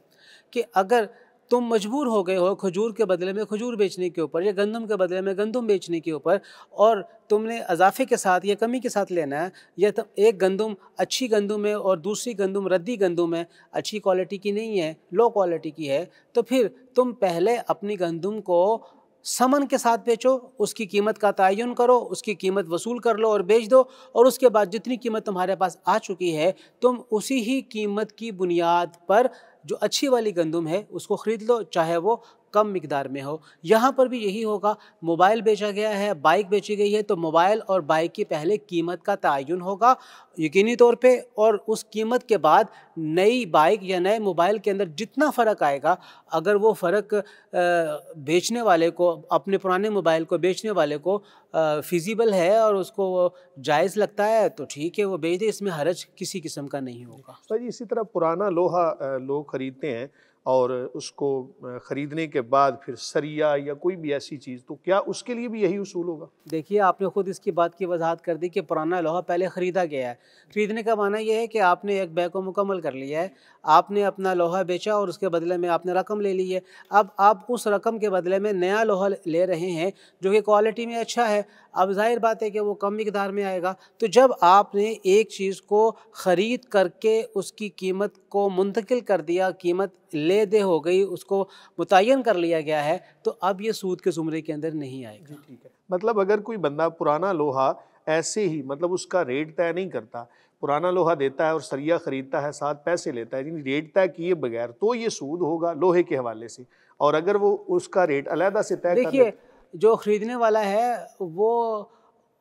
کہ اگر تم مجبور ہو گئے ہو کھجور کے بدلے میں کھجور بیچنے کے اوپر یا گندم کے بدلے میں گندم بیچنے کے اوپر، اور تم نے اضافے کے ساتھ یا کمی کے ساتھ لینا ہے، یا ایک گندم اچھی گندم ہے اور دوسری گندم ردی گندم ہے، اچھی کوالٹی کی نہیں ہے، لو کوالٹی کی ہے، تو پھر تم پہلے اپنی گندم کو سمن کے ساتھ بیچو، اس کی قیمت کا تعین کرو، اس کی قیمت وصول کر لو اور بیچ دو، اور اس کے بعد جتنی قیمت تمہارے پاس آ چکی ہے تم اسی ہی قیمت کی بنیاد پر جو اچھی والی گندم ہے اس کو خرید لو، چاہے وہ کم مقدار میں ہو۔ یہاں پر بھی یہی ہوگا، موبائل بیچا گیا ہے، بائک بیچی گئی ہے، تو موبائل اور بائک کی پہلے قیمت کا تعین ہوگا یقینی طور پہ، اور اس قیمت کے بعد نئی بائک یا نئے موبائل کے اندر جتنا فرق آئے گا، اگر وہ فرق بیچنے والے کو، اپنے پرانے موبائل کو بیچنے والے کو فیزیبل ہے اور اس کو وہ جائز لگتا ہے تو ٹھیک ہے، وہ بیچ دے، اس میں حرج کسی قسم کا نہیں ہوگا۔
جی اسی طرح پرانا لوہا لوگ خریدتے ہیں اور اس کو خریدنے کے بعد پھر سریا یا کوئی بھی ایسی چیز، تو کیا اس کے لیے بھی یہی اصول ہوگا؟
دیکھیے، آپ نے خود اس کی بات کی وضاحت کر دی کہ پرانا لوہا پہلے خریدا گیا ہے۔ خریدنے کا معنی یہ ہے کہ آپ نے ایک بے کو مکمل کر لیا ہے، آپ نے اپنا لوہا بیچا اور اس کے بدلے میں آپ نے رقم لے لی ہے، اب آپ اس رقم کے بدلے میں نیا لوہا لے رہے ہیں جو کہ کوالٹی میں اچھا ہے، اب ظاہر بات ہے کہ وہ کم مقدار میں آئے گا۔ تو جب آپ نے ایک چیز کو خرید کر کے اس کی قیمت کو منتقل کر دیا، قیمت لے دے ہو گئی، اس کو متعین کر لیا گیا ہے، تو اب یہ سود کے زمرے کے اندر نہیں آئے گا۔
ٹھیک ہے، مطلب اگر کوئی بندہ پرانا لوہا ایسے ہی مطلب اس کا ریٹ طے نہیں کرتا، پرانا لوہا دیتا ہے اور سریا خریدتا ہے، ساتھ پیسے لیتا ہے، یعنی ریٹ طے کیے بغیر، تو یہ سود ہوگا لوہے کے حوالے سے۔ اور اگر وہ اس کا ریٹ علیحدہ سے طے کر
دیکھیے، جو خریدنے والا ہے وہ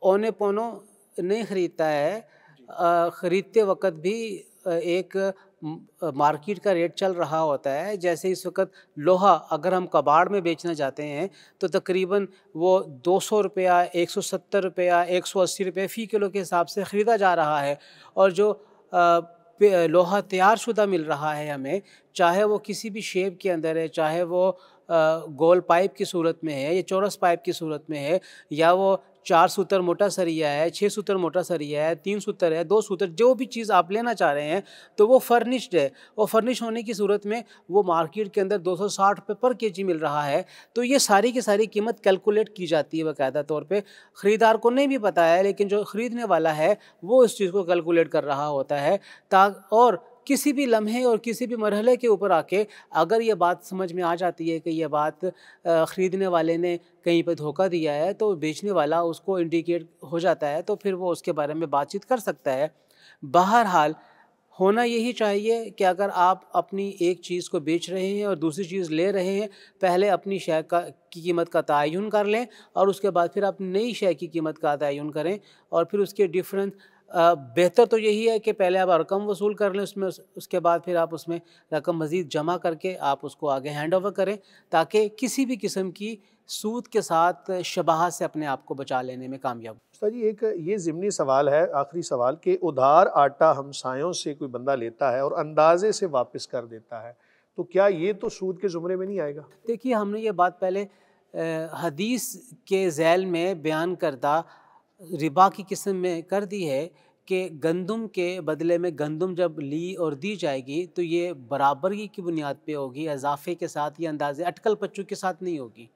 اونے پونوں نہیں خریدتا ہے، خریدتے وقت بھی ایک مارکیٹ کا ریٹ چل رہا ہوتا ہے۔ جیسے اس وقت لوہا اگر ہم کباڑ میں بیچنا چاہتے ہیں تو تقریباً وہ 200 روپیہ، 170 روپیہ، 180 روپے فی کلو کے حساب سے خریدا جا رہا ہے، اور جو لوہا تیار شدہ مل رہا ہے ہمیں، چاہے وہ کسی بھی شیپ کے اندر ہے، چاہے وہ گول پائپ کی صورت میں ہے یا چورس پائپ کی صورت میں ہے، یا وہ 4 سوتر موٹا سریا ہے، 6 سوتر موٹا سریا ہے، 3 سوتر ہے، 2 سوتر، جو بھی چیز آپ لینا چاہ رہے ہیں تو وہ فرنشڈ ہے، اور فرنش ہونے کی صورت میں وہ مارکیٹ کے اندر 260 روپے پر کے جی مل رہا ہے۔ تو یہ ساری کی ساری قیمت کیلکولیٹ کی جاتی ہے باقاعدہ طور پہ، خریدار کو نہیں بھی پتہ ہے، لیکن جو خریدنے والا ہے وہ اس چیز کو کیلکولیٹ کر رہا ہوتا ہے، اور کسی بھی لمحے اور کسی بھی مرحلے کے اوپر آ کے اگر یہ بات سمجھ میں آ جاتی ہے کہ یہ بات خریدنے والے نے کہیں پہ دھوکہ دیا ہے، تو بیچنے والا اس کو انڈیکیٹ ہو جاتا ہے، تو پھر وہ اس کے بارے میں بات چیت کر سکتا ہے۔ بہرحال ہونا یہی چاہیے کہ اگر آپ اپنی ایک چیز کو بیچ رہے ہیں اور دوسری چیز لے رہے ہیں، پہلے اپنی شے کی قیمت کا تعین کر لیں، اور اس کے بعد پھر اپنی نئی شے کی قیمت کا تعین کریں، اور پھر اس کے ڈفرینٹ بہتر تو یہی ہے کہ پہلے آپ رقم وصول کر لیں، اس کے بعد پھر آپ اس میں رقم مزید جمع کر کے آپ اس کو آگے ہینڈ اوور کریں، تاکہ کسی بھی قسم کی سود کے ساتھ شباہت سے اپنے آپ کو بچا لینے میں کامیاب ہو۔
جی ایک یہ ضمنی سوال ہے، آخری سوال، کہ ادھار آٹا ہمسایوں سے کوئی بندہ لیتا ہے اور اندازے سے واپس کر دیتا ہے، تو کیا یہ تو سود کے زمرے میں نہیں آئے گا؟
دیکھیے، ہم نے یہ بات پہلے حدیث کے ذیل میں بیان کردہ ربا کی قسم میں کر دی ہے کہ گندم کے بدلے میں گندم جب لی اور دی جائے گی تو یہ برابری کی بنیاد پہ ہوگی، اضافے کے ساتھ، یہ اندازے اٹکل پچو کے ساتھ نہیں ہوگی۔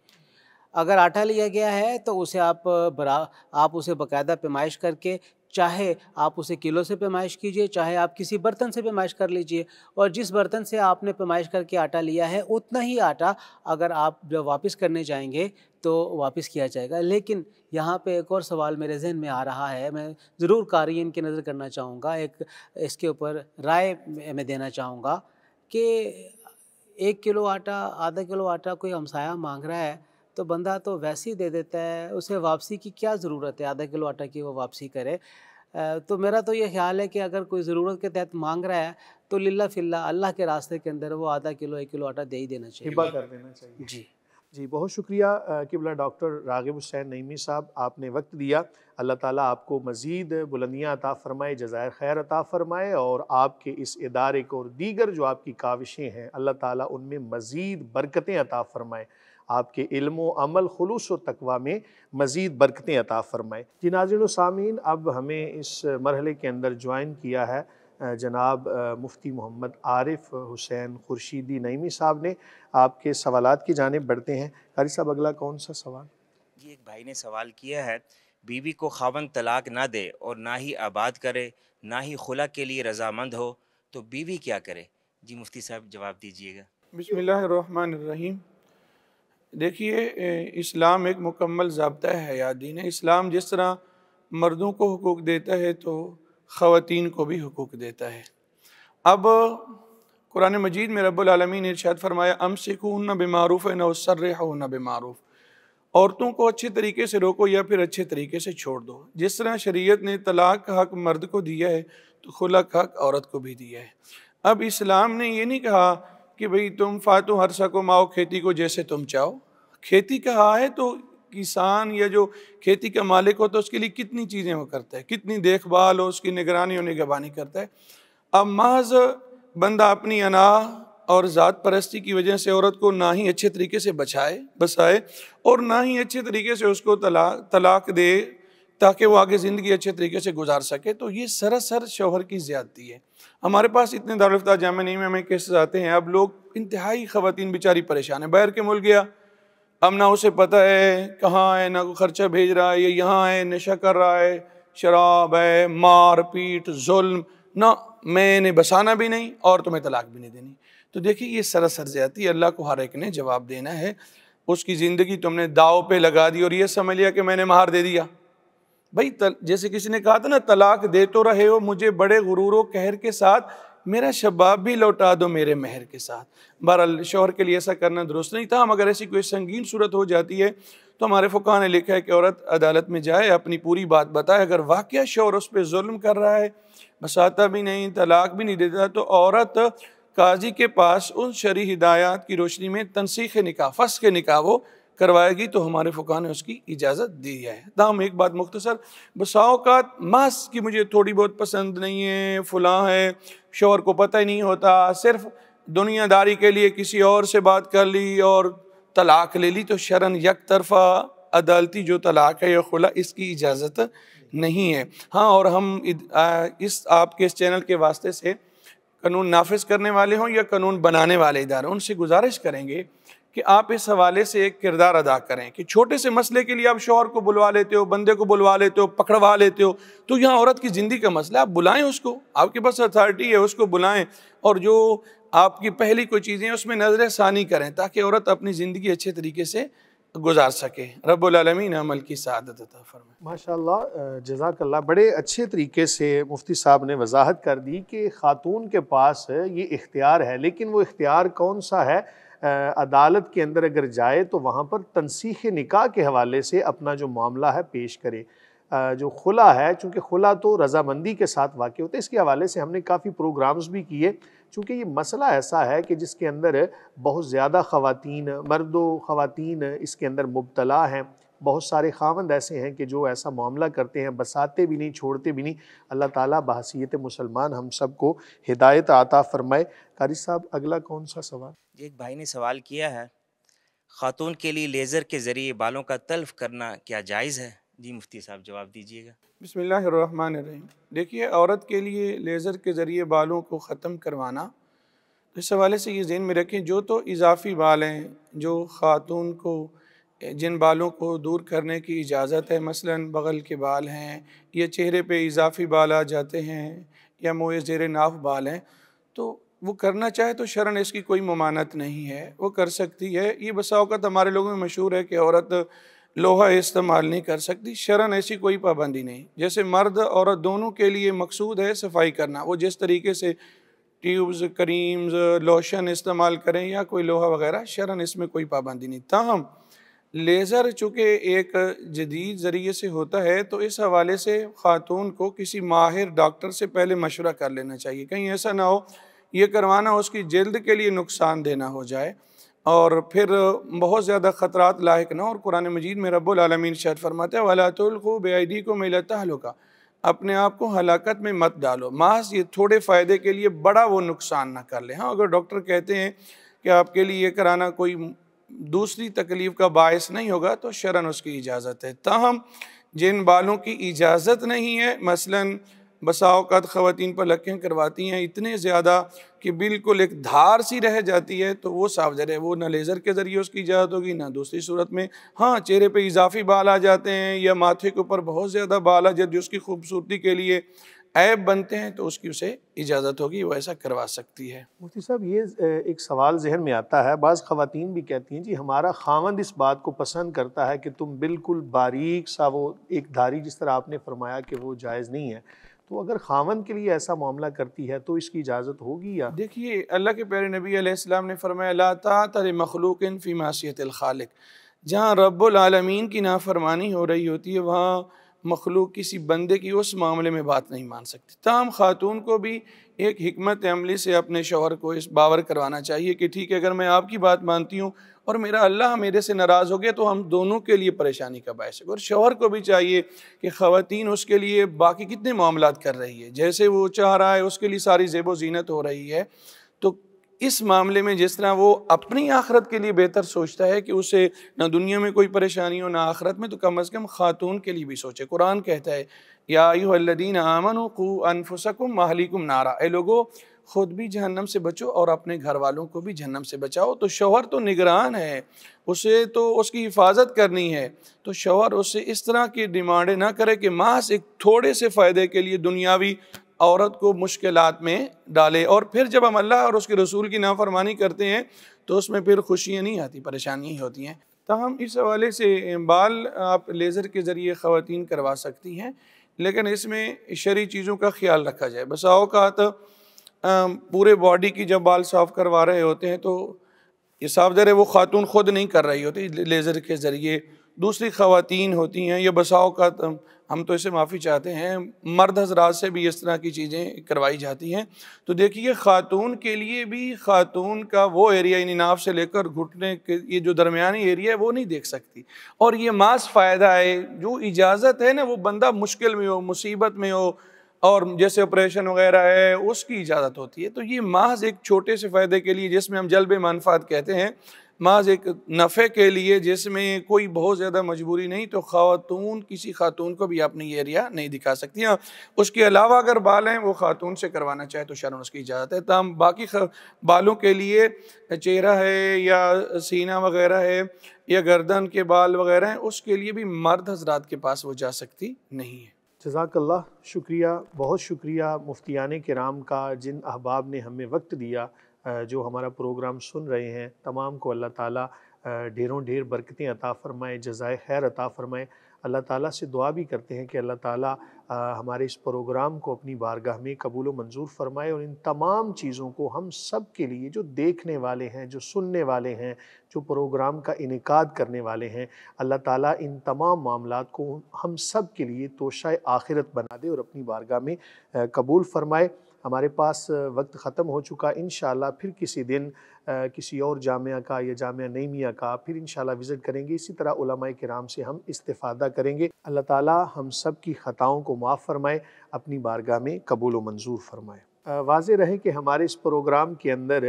اگر آٹا لیا گیا ہے تو اسے آپ اسے باقاعدہ پیمائش کر کے، چاہے آپ اسے کلو سے پیمائش کیجئے، چاہے آپ کسی برتن سے پیمائش کر لیجئے، اور جس برتن سے آپ نے پیمائش کر کے آٹا لیا ہے اتنا ہی آٹا اگر آپ جب واپس کرنے جائیں گے تو واپس کیا جائے گا۔ لیکن یہاں پہ ایک اور سوال میرے ذہن میں آ رہا ہے، میں ضرور قارئین کی نظر کرنا چاہوں گا، ایک اس کے اوپر رائے میں دینا چاہوں گا کہ 1 کلو آٹا، آدھا کلو آٹا کوئی ہمسایہ مانگ رہا ہے تو بندہ تو ویسے ہی دے دیتا ہے، اسے واپسی کی کیا ضرورت ہے، آدھا کلو آٹا کی وہ واپسی کرے۔ تو میرا تو یہ خیال ہے کہ اگر کوئی ضرورت کے تحت مانگ رہا ہے تو للہ فی اللہ اللہ کے راستے کے اندر وہ آدھا کلو 1 کلو آٹا دے ہی دینا چاہیے،
ہبہ کر دینا چاہیے۔
جی
جی بہت شکریہ قبلہ ڈاکٹر راغب حسین نعیمی صاحب، آپ نے وقت دیا۔ اللہ تعالیٰ آپ کو مزید بلندیاں عطا فرمائے، جزائر خیر عطا فرمائے، اور آپ کے اس ادارے کو اور دیگر جو آپ کی کاوشیں ہیں اللہ تعالیٰ ان میں مزید برکتیں عطا فرمائے، آپ کے علم و عمل، خلوص و تقوی میں مزید برکتیں عطا فرمائے۔ جی ناظرین و سامعین، اب ہمیں اس مرحلے کے اندر جوائن کیا ہے جناب مفتی محمد عارف حسین خورشیدی نعیمی صاحب نے۔ آپ کے سوالات کی جانب بڑھتے ہیں۔ قاری صاحب اگلا کون سا سوال؟
جی ایک بھائی نے سوال کیا ہے، بیوی کو خاوند طلاق نہ دے اور نہ ہی آباد کرے، نہ ہی خلا کے لیے رضامند ہو، تو بیوی کیا کرے؟ جی مفتی صاحب جواب دیجیے گا۔
بسم اللہ الرحمن الرحیم۔ دیکھیے، اسلام ایک مکمل ضابطہ ہے حیات دین ہے۔ اسلام جس طرح مردوں کو حقوق دیتا ہے تو خواتین کو بھی حقوق دیتا ہے۔ اب قرآن مجید میں رب العالمین نے ارشاد فرمایا امسکوہن بمعروف او سرحوہن بمعروف، عورتوں کو اچھے طریقے سے روکو یا پھر اچھے طریقے سے چھوڑ دو۔ جس طرح شریعت نے طلاق کا حق مرد کو دیا ہے تو خلا کا حق عورت کو بھی دیا ہے۔ اب اسلام نے یہ نہیں کہا کہ بھئی تم فاتو ہر سکو ماؤ کھیتی کو جیسے تم چاہو۔ کھیتی کہا ہے تو کسان یا جو کھیتی کا مالک ہوتا ہے اس کے لیے کتنی چیزیں وہ کرتا ہے، کتنی دیکھ بھال ہو، اس کی نگرانی و نگہبانی کرتا ہے۔ اب محض بندہ اپنی انا اور ذات پرستی کی وجہ سے عورت کو نہ ہی اچھے طریقے سے بسائے اور نہ ہی اچھے طریقے سے اس کو طلاق دے تاکہ وہ آگے زندگی اچھے طریقے سے گزار سکے، تو یہ سراسر شوہر کی زیادتی ہے۔ ہمارے پاس اتنے دارالفتہ جامعہ نعیمیہ میں کیسز آتے ہیں، اب لوگ انتہائی خواتین بیچاری پریشان ہیں، باہر کے ملک گیا، اب نہ اسے پتہ ہے کہاں ہے، نہ کوئی خرچہ بھیج رہا ہے، یہ یہاں ہے، نشہ کر رہا ہے، شراب ہے، مار پیٹ، ظلم، نہ میں نے بسانا بھی نہیں اور تمہیں طلاق بھی نہیں دینی۔ تو دیکھیے یہ سراسر زیادتی ہے، اللہ کو ہر ایک نے جواب دینا ہے۔ اس کی زندگی تم نے داؤ پہ لگا دی اور یہ سمجھ لیا کہ میں نے مہار دے دیا۔ بھائی جیسے کسی نے کہا تھا نا، طلاق دے تو رہے ہو مجھے بڑے غرور و قہر کے ساتھ، میرا شباب بھی لوٹا دو میرے مہر کے ساتھ۔ بہرحال شوہر کے لیے ایسا کرنا درست نہیں تھا۔ اگر ایسی کوئی سنگین صورت ہو جاتی ہے تو ہمارے فقہاء نے لکھا ہے کہ عورت عدالت میں جائے، اپنی پوری بات بتائے۔ اگر واقعہ شوہر اس پہ ظلم کر رہا ہے، بساتا بھی نہیں، طلاق بھی نہیں دیتا، تو عورت قاضی کے پاس ان شرعی ہدایات کی روشنی میں تنسیخ نکاح، فسخ نکاح وہ کروائے گی، تو ہمارے فقہاء نے اس کی اجازت دی ہے۔ تاہم ایک بات مختصر، بسا اوقات محض کہ مجھے تھوڑی بہت پسند نہیں ہے، فلاں ہے، شوہر کو پتہ ہی نہیں ہوتا، صرف دنیا داری کے لیے کسی اور سے بات کر لی اور طلاق لے لی، تو شرعاً یک طرفہ عدالتی جو طلاق ہے یا خلا، اس کی اجازت نہیں ہے۔ ہاں، اور ہم آپ کے اس چینل کے واسطے سے قانون نافذ کرنے والے ہوں یا قانون بنانے والے ادارے، ان سے گزارش کریں گے کہ آپ اس حوالے سے ایک کردار ادا کریں کہ چھوٹے سے مسئلے کے لیے آپ شوہر کو بلوا لیتے ہو، بندے کو بلوا لیتے ہو، پکڑوا لیتے ہو، تو یہاں عورت کی زندگی کا مسئلہ، آپ بلائیں اس کو، آپ کے پاس اتھارٹی ہے، اس کو بلائیں، اور جو آپ کی پہلی کوئی چیزیں اس میں نظر ثانی کریں تاکہ عورت اپنی زندگی اچھے طریقے سے گزار سکے۔ رب العالمین عمل کی سعادت عطا فرمائے۔
ماشاءاللہ، جزاک اللہ۔ بڑے اچھے طریقے سے مفتی صاحب نے وضاحت کر دی کہ خاتون کے پاس یہ اختیار ہے، لیکن وہ اختیار کون سا ہے؟ عدالت کے اندر اگر جائے تو وہاں پر تنسیخ نکاح کے حوالے سے اپنا جو معاملہ ہے پیش کرے۔ جو خلا ہے، چونکہ خلا تو رضامندی کے ساتھ واقع ہوتا ہے، اس کے حوالے سے ہم نے کافی پروگرامز بھی کیے، چونکہ یہ مسئلہ ایسا ہے کہ جس کے اندر بہت زیادہ خواتین، مرد و خواتین اس کے اندر مبتلا ہیں۔ بہت سارے خاوند ایسے ہیں کہ جو ایسا معاملہ کرتے ہیں، بساتے بھی نہیں، چھوڑتے بھی نہیں۔ اللہ تعالیٰ بحیثیت مسلمان ہم سب کو ہدایت عطا فرمائے۔ قاری صاحب اگلا کون سا سوال؟
جی ایک بھائی نے سوال کیا ہے، خاتون کے لیے لیزر کے ذریعے بالوں کا تلف کرنا کیا جائز ہے؟ جی مفتی صاحب جواب دیجیے گا۔
بسم اللہ الرحمن الرحیم۔ دیکھیے، عورت کے لیے لیزر کے ذریعے بالوں کو ختم کروانا، تو اس حوالے سے یہ ذہن میں رکھیں، جو تو اضافی بال ہیں، جو خاتون کو جن بالوں کو دور کرنے کی اجازت ہے، مثلاً بغل کے بال ہیں یا چہرے پہ اضافی بال آ جاتے ہیں یا موئے زیر ناف بال ہیں، تو وہ کرنا چاہے تو شرعاً اس کی کوئی ممانعت نہیں ہے، وہ کر سکتی ہے۔ یہ بسا اوقات ہمارے لوگوں میں مشہور ہے کہ عورت لوہا استعمال نہیں کر سکتی، شرعاً ایسی کوئی پابندی نہیں۔ جیسے مرد عورت دونوں کے لیے مقصود ہے صفائی کرنا، وہ جس طریقے سے ٹیوبز، کریمز، لوشن استعمال کریں یا کوئی لوہا وغیرہ، شرعاً اس میں کوئی پابندی نہیں۔ تاہم لیزر چونکہ ایک جدید ذریعے سے ہوتا ہے، تو اس حوالے سے خاتون کو کسی ماہر ڈاکٹر سے پہلے مشورہ کر لینا چاہیے، کہیں ایسا نہ ہو یہ کروانا اس کی جلد کے لیے نقصان دینا ہو جائے اور پھر بہت زیادہ خطرات لاحق نہ ہو۔ اور قرآن مجید میں رب العالمین ارشاد فرماتے ہیں وَلَا تُلْقُوا بِأَيْدِيكُمْ إِلَى التَّهْلُكَةِ، اپنے آپ کو ہلاکت میں مت ڈالو، محض یہ تھوڑے فائدے کے لیے بڑا وہ نقصان نہ کر لیں۔ ہاں، اگر ڈاکٹر کہتے ہیں کہ آپ کے لیے یہ کرانا کوئی دوسری تکلیف کا باعث نہیں ہوگا تو شرعاً اس کی اجازت ہے۔ تاہم جن بالوں کی اجازت نہیں ہے، مثلاً بسا اوقات خواتین پر لکیں کرواتی ہیں اتنے زیادہ کہ بالکل ایک دھار سی رہ جاتی ہے، تو وہ صاف ظاہر ہے وہ نہ لیزر کے ذریعے اس کی اجازت ہوگی نہ دوسری صورت میں۔ ہاں، چہرے پہ اضافی بال آ جاتے ہیں یا ماتھے کے اوپر بہت زیادہ بال آ جاتے جو اس کی خوبصورتی کے لیے عیب بنتے ہیں، تو اس کی اسے اجازت ہوگی، وہ ایسا کروا سکتی ہے۔
مفتی صاحب، یہ ایک سوال ذہن میں آتا ہے، بعض خواتین بھی کہتی ہیں جی ہمارا خاوند اس بات کو پسند کرتا ہے کہ تم بالکل باریک سا وہ ایک دھاری، جس طرح آپ نے فرمایا کہ وہ جائز نہیں ہے، تو اگر خاوند کے لیے ایسا معاملہ کرتی ہے تو اس کی اجازت ہوگی یا؟
دیکھیے، اللہ کے پیارے نبی علیہ السلام نے فرمایا لا طاعۃ لمخلوق فی معصیۃ الخالق، جہاں رب العالمین کی نافرمانی ہو رہی ہوتی ہے وہاں مخلوق کسی بندے کی اس معاملے میں بات نہیں مان سکتی۔ تاہم خاتون کو بھی ایک حکمت عملی سے اپنے شوہر کو اس باور کروانا چاہیے کہ ٹھیک ہے، اگر میں آپ کی بات مانتی ہوں اور میرا اللہ میرے سے ناراض ہو گیا تو ہم دونوں کے لیے پریشانی کا باعث ہے۔ اور شوہر کو بھی چاہیے کہ خواتین اس کے لیے باقی کتنے معاملات کر رہی ہے، جیسے وہ چاہ رہا ہے اس کے لیے ساری زیب و زینت ہو رہی ہے، تو اس معاملے میں جس طرح وہ اپنی آخرت کے لیے بہتر سوچتا ہے کہ اسے نہ دنیا میں کوئی پریشانی ہو نہ آخرت میں، تو کم از کم خاتون کے لیے بھی سوچے۔ قرآن کہتا ہے یا ایھا الذین آمنوا قوا انفسکم واہلیکم نارا، اے لوگو خود بھی جہنم سے بچو اور اپنے گھر والوں کو بھی جہنم سے بچاؤ۔ تو شوہر تو نگران ہے، اسے تو اس کی حفاظت کرنی ہے، تو شوہر اسے اس طرح کی ڈیمانڈیں نہ کرے کہ محض ایک تھوڑے سے فائدے کے لیے دنیاوی عورت کو مشکلات میں ڈالے، اور پھر جب ہم اللہ اور اس کے رسول کی نافرمانی کرتے ہیں تو اس میں پھر خوشیاں نہیں آتی، پریشانیاں ہی ہوتی ہیں۔ تاہم اس حوالے سے بال آپ لیزر کے ذریعے خواتین کروا سکتی ہیں، لیکن اس میں شرعی چیزوں کا خیال رکھا جائے۔ بسا اوقات پورے باڈی کی جب بال صاف کروا رہے ہوتے ہیں تو یہ صاف ظاہر ہے وہ خاتون خود نہیں کر رہی ہوتی، لیزر کے ذریعے دوسری خواتین ہوتی ہیں، یا بسا اوقات ہم تو اسے معافی چاہتے ہیں مرد حضرات سے بھی اس طرح کی چیزیں کروائی جاتی ہیں۔ تو دیکھیے، خاتون کے لیے بھی خاتون کا وہ ایریا، یعنی ناف سے لے کر گھٹنے کے یہ جو درمیانی ایریا ہے وہ نہیں دیکھ سکتی، اور یہ محض فائدہ ہے۔ جو اجازت ہے نا، وہ بندہ مشکل میں ہو، مصیبت میں ہو، اور جیسے آپریشن وغیرہ ہے اس کی اجازت ہوتی ہے، تو یہ محض ایک چھوٹے سے فائدے کے لیے جس میں ہم جلب منفعت کہتے ہیں، محض ایک نفع کے لیے جس میں کوئی بہت زیادہ مجبوری نہیں، تو خاتون کسی خاتون کو بھی اپنی ایریا نہیں دکھا سکتی ہیں۔ اس کے علاوہ اگر بال ہیں وہ خاتون سے کروانا چاہے تو شرعاً اس کی اجازت ہے۔ تاہم باقی بالوں کے لیے چہرہ ہے یا سینہ وغیرہ ہے یا گردن کے بال وغیرہ ہیں، اس کے لیے بھی مرد حضرات کے پاس وہ جا سکتی نہیں ہے۔
جزاک اللہ، شکریہ، بہت شکریہ مفتیان کرام کا، جن احباب نے ہمیں وقت دیا، جو ہمارا پروگرام سن رہے ہیں، تمام کو اللہ تعالیٰ ڈھیروں ڈھیر برکتیں عطا فرمائے، جزائے خیر عطا فرمائے۔ اللہ تعالیٰ سے دعا بھی کرتے ہیں کہ اللہ تعالیٰ ہمارے اس پروگرام کو اپنی بارگاہ میں قبول و منظور فرمائے، اور ان تمام چیزوں کو ہم سب کے لیے، جو دیکھنے والے ہیں، جو سننے والے ہیں، جو پروگرام کا انعقاد کرنے والے ہیں، اللہ تعالیٰ ان تمام معاملات کو ہم سب کے لیے توشہ آخرت بنا دے اور اپنی بارگاہ میں قبول فرمائے۔ ہمارے پاس وقت ختم ہو چکا، انشاءاللہ پھر کسی دن کسی اور جامعہ کا یا جامعہ نعیمیہ کا پھر انشاءاللہ وزٹ کریں گے، اسی طرح علماء کرام سے ہم استفادہ کریں گے۔ اللہ تعالیٰ ہم سب کی خطاؤں کو معاف فرمائے، اپنی بارگاہ میں قبول و منظور فرمائے۔ واضح رہے کہ ہمارے اس پروگرام کے اندر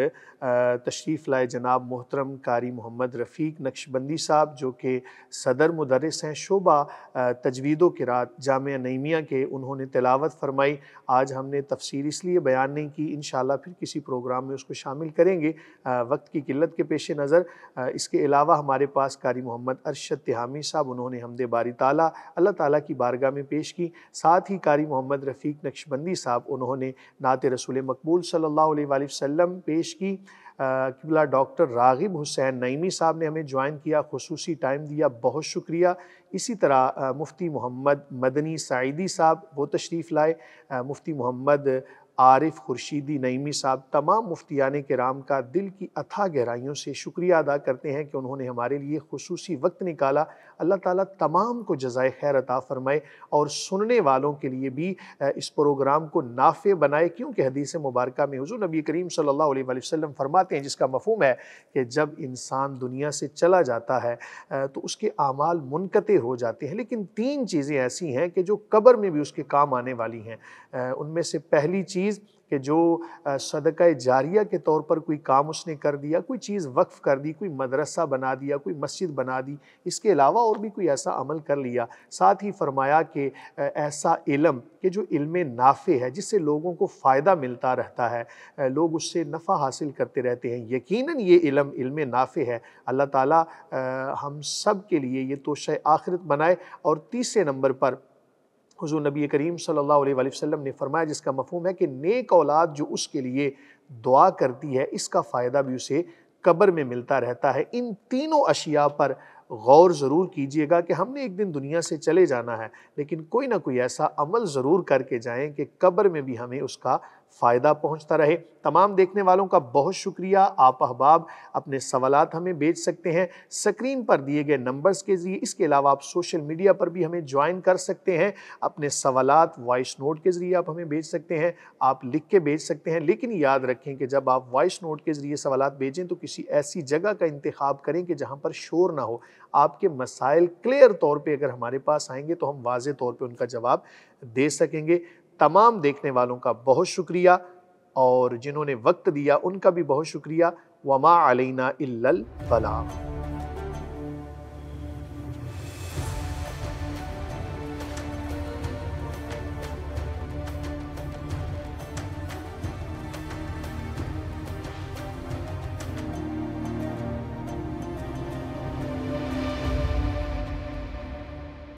تشریف لائے جناب محترم قاری محمد رفیق نقشبندی صاحب، جو کہ صدر مدرس ہیں شعبہ تجوید و قرات جامعہ نعیمیہ کے، انہوں نے تلاوت فرمائی۔ آج ہم نے تفسیر اس لیے بیان نہیں کی، انشاءاللہ پھر کسی پروگرام میں اس کو شامل کریں گے وقت کی قلت کے پیش نظر۔ اس کے علاوہ ہمارے پاس قاری محمد ارشد تہامی صاحب، انہوں نے حمد باری تعالیٰ اللہ تعالیٰ کی بارگاہ میں پیش کی۔ ساتھ ہی قاری محمد رفیق نقشبندی صاحب، انہوں نے نعت رسول مقبول صلی اللہ علیہ وآلہ وسلم پیش کی۔ قبلہ ڈاکٹر راغب حسین نعیمی صاحب نے ہمیں جوائن کیا، خصوصی ٹائم دیا، بہت شکریہ۔ اسی طرح مفتی محمد مدنی سعیدی صاحب وہ تشریف لائے، مفتی محمد عارف خورشیدی نعیمی صاحب، تمام مفتیان کرام کا دل کی اتھاہ گہرائیوں سے شکریہ ادا کرتے ہیں کہ انہوں نے ہمارے لیے خصوصی وقت نکالا۔ اللہ تعالیٰ تمام کو جزائے خیر عطا فرمائے اور سننے والوں کے لیے بھی اس پروگرام کو نافع بنائے، کیونکہ حدیث مبارکہ میں حضور نبی کریم صلی اللہ علیہ وآلہ وسلم فرماتے ہیں، جس کا مفہوم ہے کہ جب انسان دنیا سے چلا جاتا ہے تو اس کے اعمال منقطع ہو جاتے ہیں، لیکن تین چیزیں ایسی ہیں کہ جو قبر میں بھی اس کے کام آنے والی ہیں۔ ان میں سے پہلی چیز کہ جو صدقہ جاریہ کے طور پر کوئی کام اس نے کر دیا، کوئی چیز وقف کر دی، کوئی مدرسہ بنا دیا، کوئی مسجد بنا دی، اس کے علاوہ اور بھی کوئی ایسا عمل کر لیا۔ ساتھ ہی فرمایا کہ ایسا علم کہ جو علم نافع ہے، جس سے لوگوں کو فائدہ ملتا رہتا ہے، لوگ اس سے نفع حاصل کرتے رہتے ہیں، یقیناً یہ علم نافع ہے۔ اللہ تعالیٰ ہم سب کے لیے یہ توشہ آخرت بنائے۔ اور تیسرے نمبر پر حضور نبی کریم صلی اللہ علیہ وآلہ وسلم نے فرمایا، جس کا مفہوم ہے کہ نیک اولاد جو اس کے لیے دعا کرتی ہے، اس کا فائدہ بھی اسے قبر میں ملتا رہتا ہے۔ ان تینوں اشیاء پر غور ضرور کیجئے گا کہ ہم نے ایک دن دنیا سے چلے جانا ہے، لیکن کوئی نہ کوئی ایسا عمل ضرور کر کے جائیں کہ قبر میں بھی ہمیں اس کا فائدہ پہنچتا رہے۔ تمام دیکھنے والوں کا بہت شکریہ۔ آپ احباب اپنے سوالات ہمیں بھیج سکتے ہیں سکرین پر دیے گئے نمبرز کے ذریعے۔ اس کے علاوہ آپ سوشل میڈیا پر بھی ہمیں جوائن کر سکتے ہیں، اپنے سوالات وائس نوٹ کے ذریعے آپ ہمیں بھیج سکتے ہیں، آپ لکھ کے بھیج سکتے ہیں، لیکن یاد رکھیں کہ جب آپ وائس نوٹ کے ذریعے سوالات بھیجیں تو کسی ایسی جگہ کا انتخاب کریں کہ جہاں پر شور نہ ہو۔ آپ کے مسائل کلیئر طور پہ اگر ہمارے پاس آئیں گے تو ہم واضح طور پہ ان کا جواب دے سکیں گے۔ تمام دیکھنے والوں کا بہت شکریہ، اور جنہوں نے وقت دیا ان کا بھی بہت شکریہ۔ وما علینا الا البلاغ۔